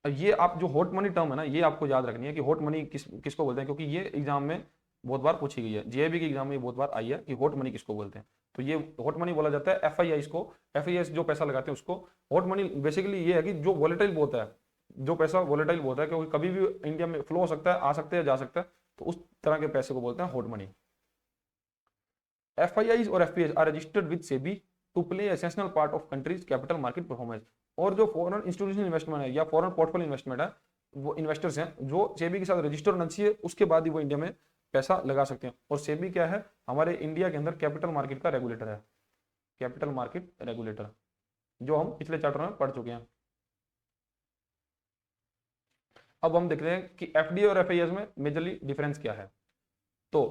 ये आप जो हॉट मनी टर्म है ना, ये आपको याद रखनी है कि हॉट मनी किसको बोलते हैं, क्योंकि ये एग्जाम में बहुत बार पूछी गई है, जेआईबी के एग्जाम में बहुत बार आई है कि हॉट मनी किसको बोलते हैं। तो ये हॉट मनी बोला जाता है FIIs को। FIIs जो पैसा लगाते हैं उसको हॉट मनी। बेसिकली ये है कि जो वॉलेटाइल होता है, जो पैसा वॉलेटाइल होता है, क्योंकि कभी भी इंडिया में फ्लो हो सकता है, आ सकता है, जा सकता है, तो उस तरह के पैसे को बोलते हैं हॉट मनी। FIIs और FPIs are registered with SEBI to play essential part of country's capital market performance. और जो फॉरेन इंस्टीट्यूशनल इन्वेस्टमेंट है या फॉरेन पोर्टफोलियो इन्वेस्टमेंट है, वो इन्वेस्टर्स हैं जो सेबी के साथ रजिस्टर होना चाहिए, उसके बाद ही वो इंडिया में पैसा लगा सकते हैं। और सेबी क्या है, हमारे इंडिया के अंदर कैपिटल मार्केट का रेगुलेटर है, कैपिटल मार्केट रेगुलेटर, जो हम पिछले चैप्टर में पढ़ चुके हैं। अब हम देख रहे हैं कि FDI और FIIs में मेजरली डिफरेंस क्या है। तो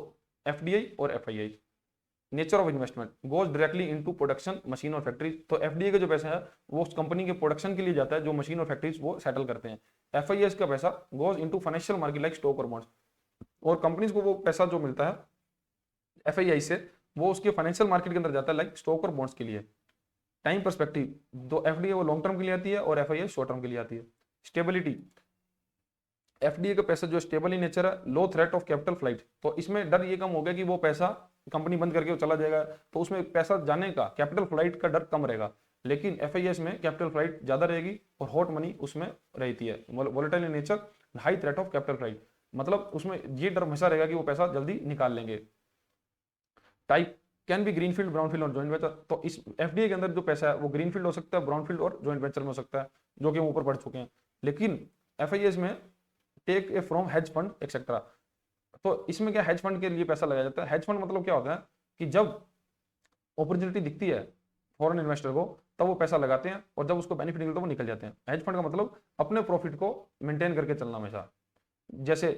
FDI और FII, nature of investment goes directly into production machine और फैक्ट्रीज। तो FDI का जो पैसा है वो उस कंपनी के प्रोडक्शन के लिए जाता है, जो मशीन और फैक्ट्रीज वो सेटल करते हैं। FIIs का पैसा goes into financial market like stock और बॉन्ड्स। और कंपनीज को वो पैसा जो मिलता है FII से, वो उसके फाइनेंशियल मार्केट के अंदर जाता है लाइक स्टॉक और बॉन्ड्स के लिए। टाइम पर्सपेक्टिव, तो FDI वो लॉन्ग टर्म के लिए आती है और FII शॉर्ट टर्म के लिए आती है। स्टेबिलिटी, FDI का पैसा जो स्टेबल इन नेचर है, लो थ्रेट ऑफ कैपिटल फ्लाइट, तो इसमें डर ये कम हो गया कि वो पैसा कंपनी बंद करके वो चला जाएगा, तो उसमें पैसा जाने का, कैपिटल फ्लाइट का डर कम रहेगा। लेकिन FIIs में कैपिटल फ्लाइट ज्यादा रहेगी और हॉट मनी उसमें रहती है, volatile in nature, high threat of capital flight, मतलब उसमें ये डर हमेशा रहेगा कि वो पैसा जल्दी निकाल लेंगे। Type can be greenfield, brownfield और जॉइंट वेंचर। तो इस FDI के अंदर जो पैसा है वो ग्रीनफील्ड हो सकता है, ब्राउनफील्ड और जॉइंट वेंचर में हो सकता है, जो कि हम ऊपर पढ़ चुके हैं। लेकिन FIIs में take a from hedge fund etcetera. तो इसमें क्या, हेज फंड के लिए पैसा लगाया जाता है। हेज फंड मतलब क्या होता है कि जब अपॉर्चुनिटी दिखती है फॉरेन इन्वेस्टर को, तब वो पैसा लगाते हैं और जब उसको बेनिफिट मिलता है वो निकल जाते हैं। हेज फंड का मतलब अपने प्रॉफिट को मेंटेन करके चलना हमेशा। जैसे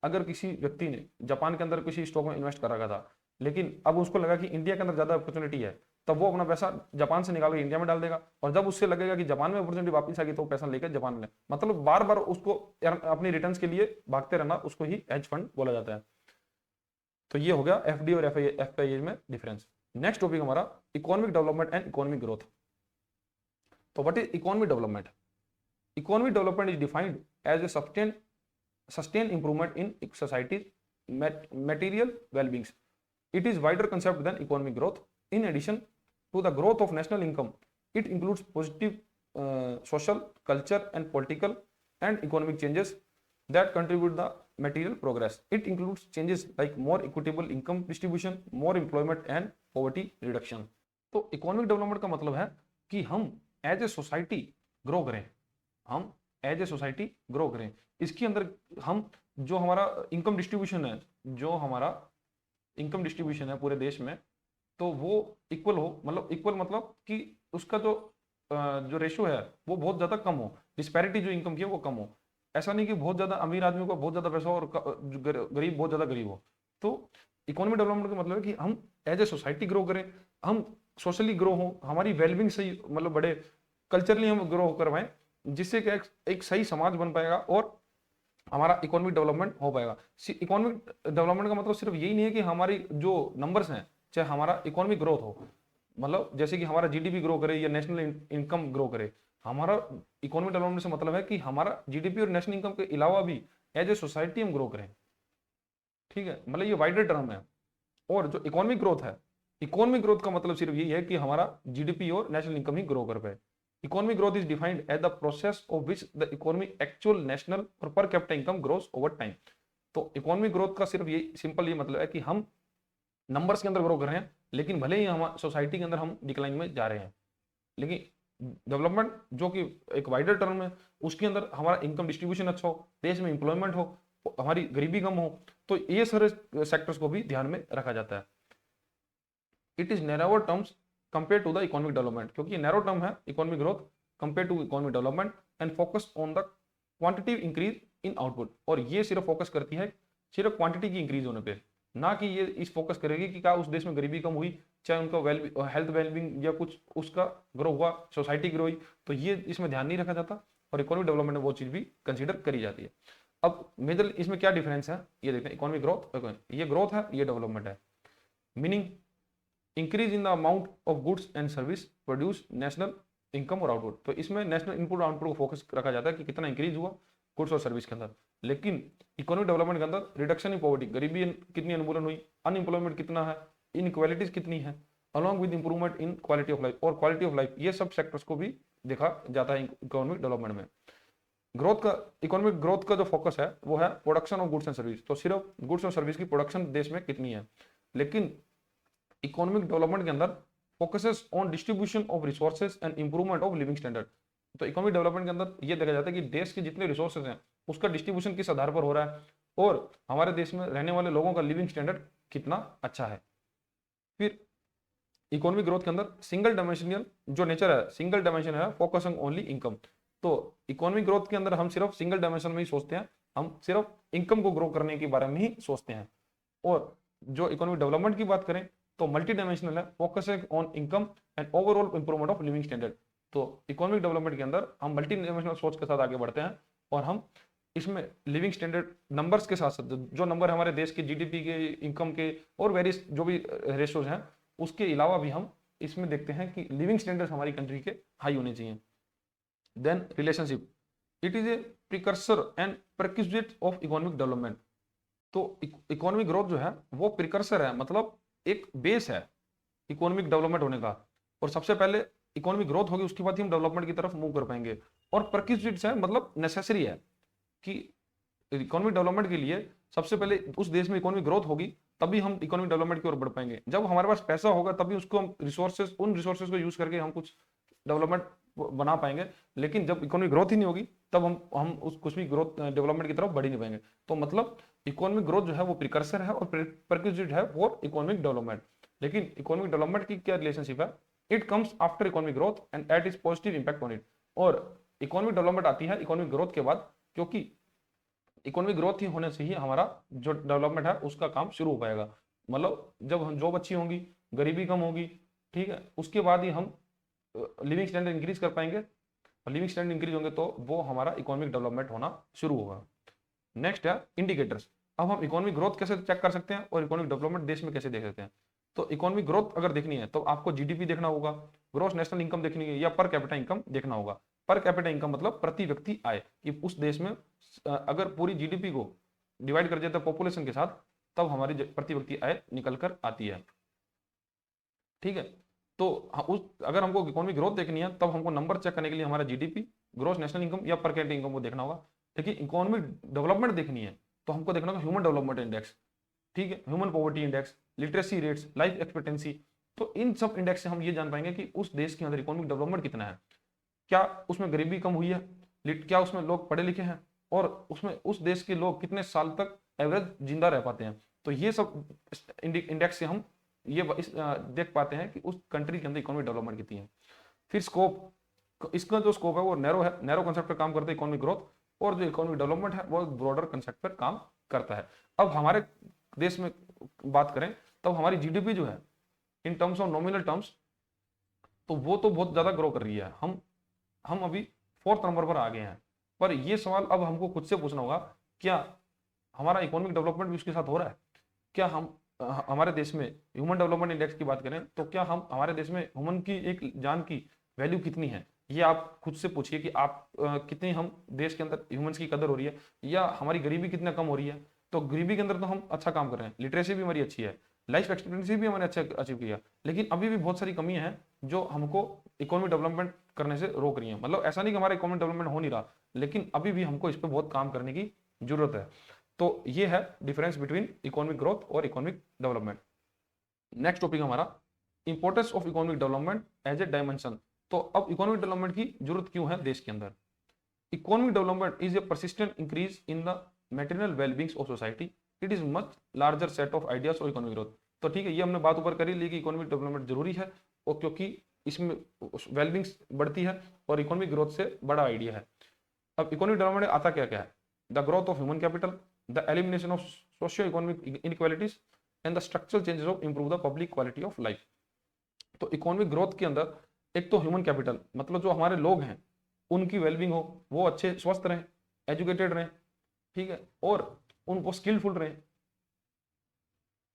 अगर किसी व्यक्ति ने जापान के अंदर किसी स्टॉक में इन्वेस्ट कर रखा था, लेकिन अब उसको लगा कि इंडिया के अंदर ज्यादा अपॉर्चुनिटी है, तब वो अपना पैसा जापान से निकाल के इंडिया में डाल देगा, और जब उससे लगेगा कि जापान में अपॉर्चुनिटी वापस आ गई तो वो पैसा लेकर जापान में, मतलब बार बार उसको अपनी रिटर्न्स के लिए भागते रहना, उसको ही हेज फंड बोला जाता है। तो ये हो गया FDI और FII में डिफरेंस। नेक्स्ट टॉपिक हमारा economic development and economic growth. तो what is economic development? Economic development is defined as a sustained improvement in society's material well-being. It is wider concept than economic growth. In addition to the growth of national income, it includes positive social, culture, and political and economic changes that contribute the material progress. It includes changes like more equitable income distribution, more employment, and poverty reduction. तो economic development का मतलब है कि हम as a society grow करें, हम as a society grow करें। इसके अंदर हम जो हमारा इनकम डिस्ट्रीब्यूशन है, जो हमारा इनकम डिस्ट्रीब्यूशन है पूरे देश में, तो वो इक्वल हो, मतलब इक्वल मतलब कि उसका जो रेशियो है वो बहुत ज्यादा कम हो, डिस्पैरिटी जो इनकम की है वो कम हो। ऐसा नहीं कि बहुत ज्यादा अमीर आदमी को बहुत ज्यादा पैसा हो और गरीब बहुत ज्यादा गरीब हो। तो इकोनॉमिक डेवलपमेंट का मतलब है कि हम एज ए सोसाइटी ग्रो करें, हम सोशली ग्रो हो, हमारी वेलबिंग सही, मतलब बड़े कल्चरली हम ग्रो करवाएं, जिससे कि एक सही समाज बन पाएगा और हमारा इकोनॉमिक डेवलपमेंट हो पाएगा। इकोनॉमिक डेवलपमेंट का मतलब सिर्फ यही नहीं है कि हमारी जो नंबर्स हैं, चाहे हमारा इकोनॉमिक ग्रोथ हो, मतलब जैसे कि हमारा GDP ग्रो करे या नेशनल इनकम ग्रो करे। हमारा इकोनॉमिक डेवलपमेंट से मतलब है कि हमारा GDP और नेशनल इनकम के अलावा भी एज ए सोसाइटी हम ग्रो करें, ठीक है, मतलब ये वाइडर टर्म है। और जो इकोनॉमिक ग्रोथ है, इकोनॉमिक ग्रोथ का मतलब सिर्फ यही है कि हमारा GDP और नेशनल इनकम ही ग्रो कर पाए। Economic growth is defined as the process of which the economy actual national और per capita income grows over time. तो इकोनॉमिक ग्रोथ का सिर्फ ये सिंपल ये मतलब है कि हम नंबर्स के अंदर ग्रो कर रहे हैं, लेकिन भले ही हम सोसाइटी के अंदर हम डिक्लाइन में जा रहे हैं, लेकिन डेवलपमेंट जो कि एक वाइडर टर्म है, उसके अंदर हमारा इनकम डिस्ट्रीब्यूशन अच्छा हो, देश में इंप्लॉयमेंट हो, हमारी गरीबी कम हो, तो ये सारे सेक्टर्स को भी ध्यान में रखा जाता है। It is narrower terms compare to the economic development, क्योंकि नैरो टर्म है economic growth compare to economic development, and focus on the quantitative increase in output, और ये सिर्फ फोकस करती है सिर्फ क्वांटिटी की इंक्रीज होने पे, ना कि ये इस फोकस करेगी कि क्या उस देश में गरीबी कम हुई, चाहे उनका हेल्थ वेलबींग या कुछ उसका ग्रो हुआ, सोसाइटी ग्रो हुई, तो ये इसमें ध्यान नहीं रखा जाता, और इकोनॉमिक डेवलपमेंट में वो चीज भी कंसीडर करी जाती है। अब मेजर इसमें क्या डिफरेंस है ये देखते हैं। इकोनॉमिक ग्रोथ, ये ग्रोथ है, ये डेवलपमेंट है। Meaning increase in the amount of goods and service produce national income और आउटपुट। तो इसमें नेशनल इनपुट और आउटपुट को फोकस रखा जाता है कि कितना इंक्रीज हुआ गुड्स और सर्विस के अंदर। लेकिन इकोनॉमिक डेवलपमेंट के अंदर रिडक्शन इन पॉवर्टी, गरीबी कितनी उन्मूलन हुई, अनएम्प्लॉयमेंट कितना है, इनइक्वालिटीज कितनी है, along with improvement in quality of life और क्वालिटी ऑफ लाइफ, ये सब सेक्टर्स को भी देखा जाता है इकोनॉमिक डेवलपमेंट में। ग्रोथ का, इकोनॉमिक ग्रोथ का जो फोकस है वो है production of goods and service, तो सिर्फ गुड्स और सर्विस की प्रोडक्शन देश में कितनी है। लेकिन इकोनॉमिक डेवलपमेंट के अंदर focuses on distribution of resources and improvement of living standard. तो इकोनॉमिक डेवलपमेंट के अंदर ये देखा जाता है कि देश के जितने रिसोर्सेज हैं उसका डिस्ट्रीब्यूशन किस आधार पर हो रहा है, और हमारे देश में रहने वाले लोगों का लिविंग स्टैंडर्ड कितना अच्छा है। फिर इकोनॉमिक ग्रोथ के अंदर सिंगल डायमेंशनल जो नेचर है, सिंगल डायमेंशन है, फोकसिंग ओनली इनकम। तो इकोनॉमिक ग्रोथ के अंदर हम सिर्फ सिंगल डायमेंशन में ही सोचते हैं, हम सिर्फ इनकम को ग्रो करने के बारे में ही सोचते हैं। और जो इकोनॉमिक डेवलपमेंट की बात करें तो मल्टी डायमेंशनल है, focusing on income and overall improvement of living standard. तो इकोनॉमिक डेवलपमेंट के अंदर हम मल्टी डायमेंशनल सोच के साथ आगे बढ़ते हैं, और हम इसमें लिविंग स्टैंडर्ड नंबर्स के साथ साथ जो नंबर हमारे देश के जीडीपी के, इनकम के और वेरियस जो भी रेशियोज हैं, उसके अलावा भी हम इसमें देखते हैं कि लिविंग स्टैंडर्ड हमारी कंट्री के हाई होने चाहिए। Then relationship, it is a precursor and prerequisite of economic development. तो इकोनॉमिक ग्रोथ जो है वो प्रिकर्सर है, मतलब एक बेस है इकोनॉमिक डेवलपमेंट होने का, और सबसे पहले इकोनॉमिक ग्रोथ होगी उसके बाद ही हम डेवलपमेंट की तरफ मूव कर पाएंगे। और प्रेक्विजिट्स है मतलब नेसेसरी है कि इकोनॉमिक डेवलपमेंट के लिए सबसे पहले उस देश में इकोनॉमिक ग्रोथ होगी तभी हम इकोनॉमिक डेवलपमेंट की ओर बढ़ पाएंगे। जब हमारे पास पैसा होगा तभी उसको हम रिसोर्सेज, उन रिसोर्सेज को यूज करके हम कुछ डेवलपमेंट बना पाएंगे। लेकिन जब इकोनॉमिक ग्रोथ ही नहीं होगी तब हम उस कुछ भी ग्रोथ डेवलपमेंट की तरफ बढ़ ही नहीं पाएंगे। तो मतलब इकोनॉमिक ग्रोथ जो है वो प्रिकर्सर है और प्रेक्विजिट है फॉर इकोनॉमिक डेवलपमेंट। लेकिन इकोनॉमिक डेवलपमेंट की क्या रिलेशनशिप है, it comes after economic growth and at is positive impact on it. और इकोनॉमिक डेवलपमेंट आती है इकोनॉमिक ग्रोथ के बाद, क्योंकि इकोनॉमिक ग्रोथ ही होने से ही हमारा जो डेवलपमेंट है उसका काम शुरू हो पाएगा। मतलब जब हम जॉब अच्छी होंगी, गरीबी कम होगी, ठीक है, उसके बाद ही हम लिविंग स्टैंडर्ड इंक्रीज कर पाएंगे, और लिविंग स्टैंडर्ड इंक्रीज होंगे तो वो हमारा इकोनॉमिक डेवलपमेंट होना शुरू होगा। नेक्स्ट है इंडिकेटर्स। अब हम इकोनॉमिक ग्रोथ कैसे चेक कर सकते हैं और इकोनॉमिक डेवलपमेंट देश में कैसे देख सकते हैं। तो इकोनॉमिक ग्रोथ अगर देखनी है तो आपको जीडीपी देखना होगा, ग्रॉस नेशनल इनकम देखनी है, या पर कैपिटा इनकम देखना होगा। पर कैपिटा इनकम मतलब प्रति व्यक्ति आय, कि उस देश में अगर पूरी जीडीपी को डिवाइड कर दिया था पॉपुलेशन के साथ तब हमारी प्रति व्यक्ति आय निकल कर आती है, ठीक है। तो अगर हमको इकोनॉमिक ग्रोथ देखनी है तब हमको नंबर चेक करने के लिए हमारा जीडीपी, ग्रॉस नेशनल इनकम या पर कैपिटा इनकम को देखना होगा। लेकिन इकोनॉमिक डेवलपमेंट देखनी है तो हमको देखना होगा ह्यूमन डेवलपमेंट इंडेक्स, ठीक है, human poverty index, literacy rates, life expectancy. तो इन सब इंडेक्स से हम ये जान पाएंगे कि उस देश के अंदर इकोनॉमिक डेवलपमेंट कितना है, क्या उसमें गरीबी कम हुई है, क्या उसमें लोग पढ़े लिखे हैं, और उसमें उस देश के लोग कितने साल तक एवरेज जिंदा रह पाते हैं। तो ये सब इंडेक्स से हम ये देख पाते हैं कि उस कंट्री के अंदर इकोनॉमिक डेवलपमेंट कितनी है। फिर स्कोप, इसका जो स्कोप है वो नैरो है, नैरो कंसेप्ट पर काम करता है इकोनॉमिक ग्रोथ, और जो इकोनॉमिक डेवलपमेंट है वो ब्रॉडर कंसेप्ट पर काम करता है। अब हमारे देश में बात करें तब हमारी जीडीपी जो है in terms of nominal terms तो वो तो बहुत ज्यादा ग्रो कर रही है, हम अभी 4th नंबर पर आ गए हैं। पर ये सवाल अब हमको खुद से पूछना होगा, क्या हमारा इकोनॉमिक डेवलपमेंट भी उसके साथ हो रहा है? क्या हम हमारे देश में ह्यूमन डेवलपमेंट इंडेक्स की बात करें तो क्या हम हमारे देश में ह्यूमन की एक जान की वैल्यू कितनी है, ये आप खुद से पूछिए कि आप कितनी हम देश के अंदर ह्यूमंस की कदर हो रही है, या हमारी गरीबी कितना कम हो रही है। तो गरीबी के अंदर तो हम अच्छा काम कर रहे हैं, लिटरेसी भी हमारी अच्छी है, लाइफ एक्सपेक्टेंसी भी हमने अच्छा अचीव किया, लेकिन अभी भी बहुत सारी कमियां हैं जो हमको इकोनॉमिक डेवलपमेंट करने से रोक रही है। मतलब ऐसा नहीं कि हमारा इकोनॉमिक डेवलपमेंट हो नहीं रहा, लेकिन अभी भी हमको इस पर बहुत काम करने की जरूरत है। तो ये है डिफरेंस बिटवीन इकोनॉमिक ग्रोथ और इकोनॉमिक डेवलपमेंट। नेक्स्ट टॉपिक हमारा importance of economic development as a dimension. तो अब इकोनॉमिक डेवलपमेंट की जरूरत क्यों है देश के अंदर? Economic development is a persistent increase in the material wellbeing of society, it is much larger set of ideas और इकोनॉमिक ग्रोथ। तो ठीक है, ये हमने बात ऊपर करी ली कि इकोनॉमिक डेवलपमेंट जरूरी है, और क्योंकि इसमें वेलबींग बढ़ती है और इकोनॉमिक ग्रोथ से बड़ा आइडिया है। अब इकोनॉमिक डेवलपमेंट आता क्या क्या है? The growth of human capital, the elimination of socio economic inequalities and the structural changes of improve the public quality of life. तो इकोनॉमिक ग्रोथ के अंदर एक तो ह्यूमन कैपिटल, मतलब जो हमारे लोग हैं उनकी वेलबींग हो, वो अच्छे स्वस्थ रहें, एजुकेटेड रहें, ठीक है, और उनको स्किलफुल रहें,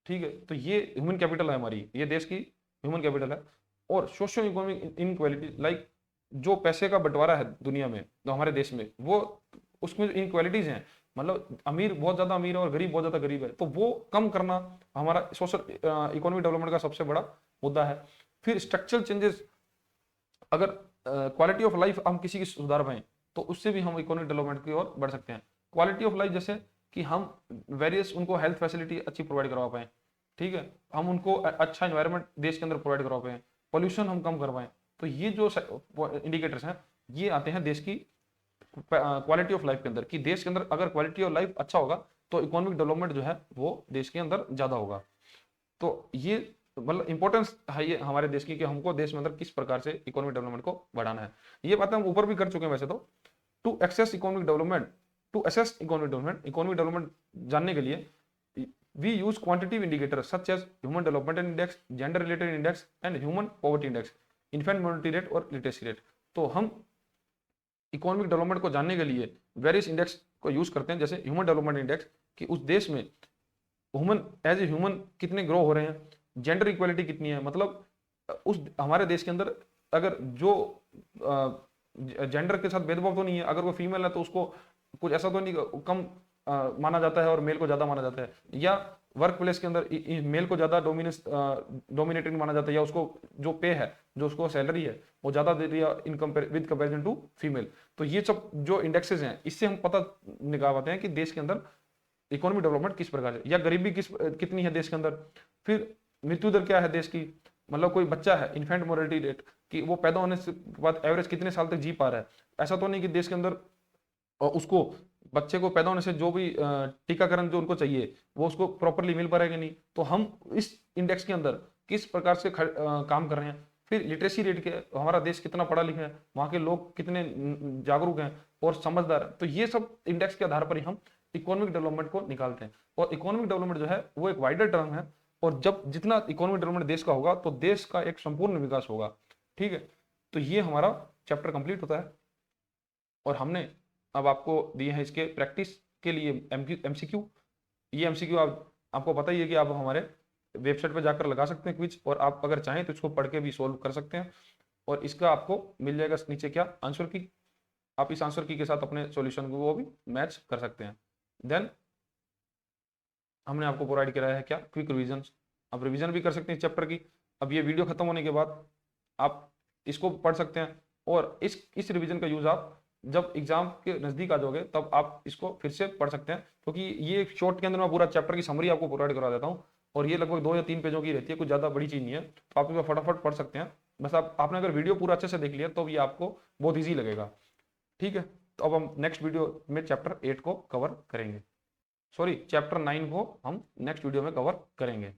ठीक है। तो ये ह्यूमन कैपिटल है हमारी, ये देश की ह्यूमन कैपिटल है। और सोशो इकोनॉमिक इनक्वालिटी, लाइक जो पैसे का बंटवारा है दुनिया में, तो हमारे देश में, वो उसमें जो इनक्वालिटीज हैं, मतलब अमीर बहुत ज्यादा अमीर है और गरीब बहुत ज्यादा गरीब है, तो वो कम करना हमारा सोशल इकोनॉमिक डेवलपमेंट का सबसे बड़ा मुद्दा है। फिर स्ट्रक्चरल चेंजेस, अगर क्वालिटी ऑफ लाइफ हम किसी की सुधार पाएं तो उससे भी हम इकोनॉमिक डेवलपमेंट की ओर बढ़ सकते हैं। क्वालिटी ऑफ लाइफ जैसे कि हम वेरियस उनको हेल्थ फैसिलिटी अच्छी प्रोवाइड करवा पाएं, ठीक है, हम उनको अच्छा एनवायरनमेंट देश के अंदर प्रोवाइड करवा पाएं, पोल्यूशन हम कम करवाएं। तो ये जो इंडिकेटर्स हैं ये आते हैं देश की क्वालिटी ऑफ लाइफ के अंदर, कि देश के अंदर अगर क्वालिटी ऑफ लाइफ अच्छा होगा तो इकोनॉमिक डेवलपमेंट जो है वो देश के अंदर ज्यादा होगा। तो ये मतलब इंपॉर्टेंस है ये हमारे देश की, कि हमको देश में अंदर किस प्रकार से इकोनॉमिक डेवलपमेंट को बढ़ाना है। ये बातें हम ऊपर भी कर चुके हैं वैसे तो। To access economic development, to assess economic development जानने के लिए we use quantitative indicators such as human development index, gender related index and human poverty index, infant mortality rate और लिटरेसी रेट। तो हम इकोनॉमिक डेवलपमेंट को जानने के लिए वेरियस इंडेक्स को यूज करते हैं, जैसे ह्यूमन डेवलपमेंट इंडेक्स, कि उस देश में ह्यूमन एज ए ह्यूमन कितने ग्रो हो रहे हैं, जेंडर इक्वालिटी कितनी है, मतलब उस हमारे देश के अंदर अगर जो जेंडर के साथ भेदभाव तो नहीं है, अगर वो फीमेल है तो उसको कुछ ऐसा तो नहीं कम माना जाता है और मेल को ज्यादा माना जाता है, या वर्क प्लेस के अंदर मेल को ज्यादा डोमिनेटिंग माना जाता है, या उसको जो पे है, जो उसको सैलरी है वो ज्यादा दे रही है in with comparison to female. तो ये सब जो इंडेक्सेस हैं इससे हम पता निकाल पाते हैं कि देश के अंदर इकोनॉमिक डेवलपमेंट किस प्रकार है, या गरीबी कितनी है देश के अंदर। फिर मृत्यु दर क्या है देश की, मतलब कोई बच्चा है, इन्फेंट मोर्टेलिटी रेट, कि वो पैदा होने के बाद एवरेज कितने साल तक जी पा रहा है। ऐसा तो नहीं कि देश के अंदर उसको बच्चे को पैदा होने से जो भी टीकाकरण जो उनको चाहिए वो उसको प्रॉपरली मिल पाएगा नहीं। तो हम इस इंडेक्स के अंदर किस प्रकार से काम कर रहे हैं। फिर लिटरेसी रेट के, हमारा देश कितना पढ़ा लिखा है, वहाँ के लोग कितने जागरूक हैं और समझदार हैं। तो ये सब इंडेक्स के आधार पर ही हम इकोनॉमिक डेवलपमेंट को निकालते हैं। और इकोनॉमिक डेवलपमेंट जो है वो एक वाइडर टर्म है, और जब जितना इकोनॉमिक डेवलपमेंट देश का होगा तो देश का एक संपूर्ण विकास होगा, ठीक है। तो ये हमारा चैप्टर कंप्लीट होता है, और हमने अब आपको दिए हैं इसके प्रैक्टिस के लिए एमसीक्यू। ये एमसीक्यू आपको पता ही है कि आप हमारे वेबसाइट पर जाकर लगा सकते हैं क्विज, और आप अगर चाहें तो इसको पढ़ के भी सोल्व कर सकते हैं, और इसका आपको मिल जाएगा नीचे क्या आंसर की, आप इस आंसर की के साथ अपने सॉल्यूशन को वो भी मैच कर सकते हैं। देन हमने आपको प्रोवाइड कराया है क्या, क्विक रिवीजन। आप रिवीजन भी कर सकते हैं इस चैप्टर की। अब ये वीडियो खत्म होने के बाद आप इसको पढ़ सकते हैं, और इस रिवीजन का यूज आप जब एग्जाम के नजदीक आ जाओगे तब आप इसको फिर से पढ़ सकते हैं, क्योंकि ये शॉर्ट के अंदर मैं पूरा चैप्टर की समरी आपको प्रोवाइड करा देता हूँ, और ये लगभग 2 या 3 पेजों की रहती है, कुछ ज्यादा बड़ी चीज नहीं है। तो आप इसको फटाफट पढ़ सकते हैं। बस आपने अगर वीडियो पूरा अच्छे से देख लिया तो ये आपको बहुत ईजी लगेगा, ठीक है। तो अब हम नेक्स्ट वीडियो में चैप्टर 8 को कवर करेंगे, सॉरी चैप्टर 9 को हम नेक्स्ट वीडियो में कवर करेंगे।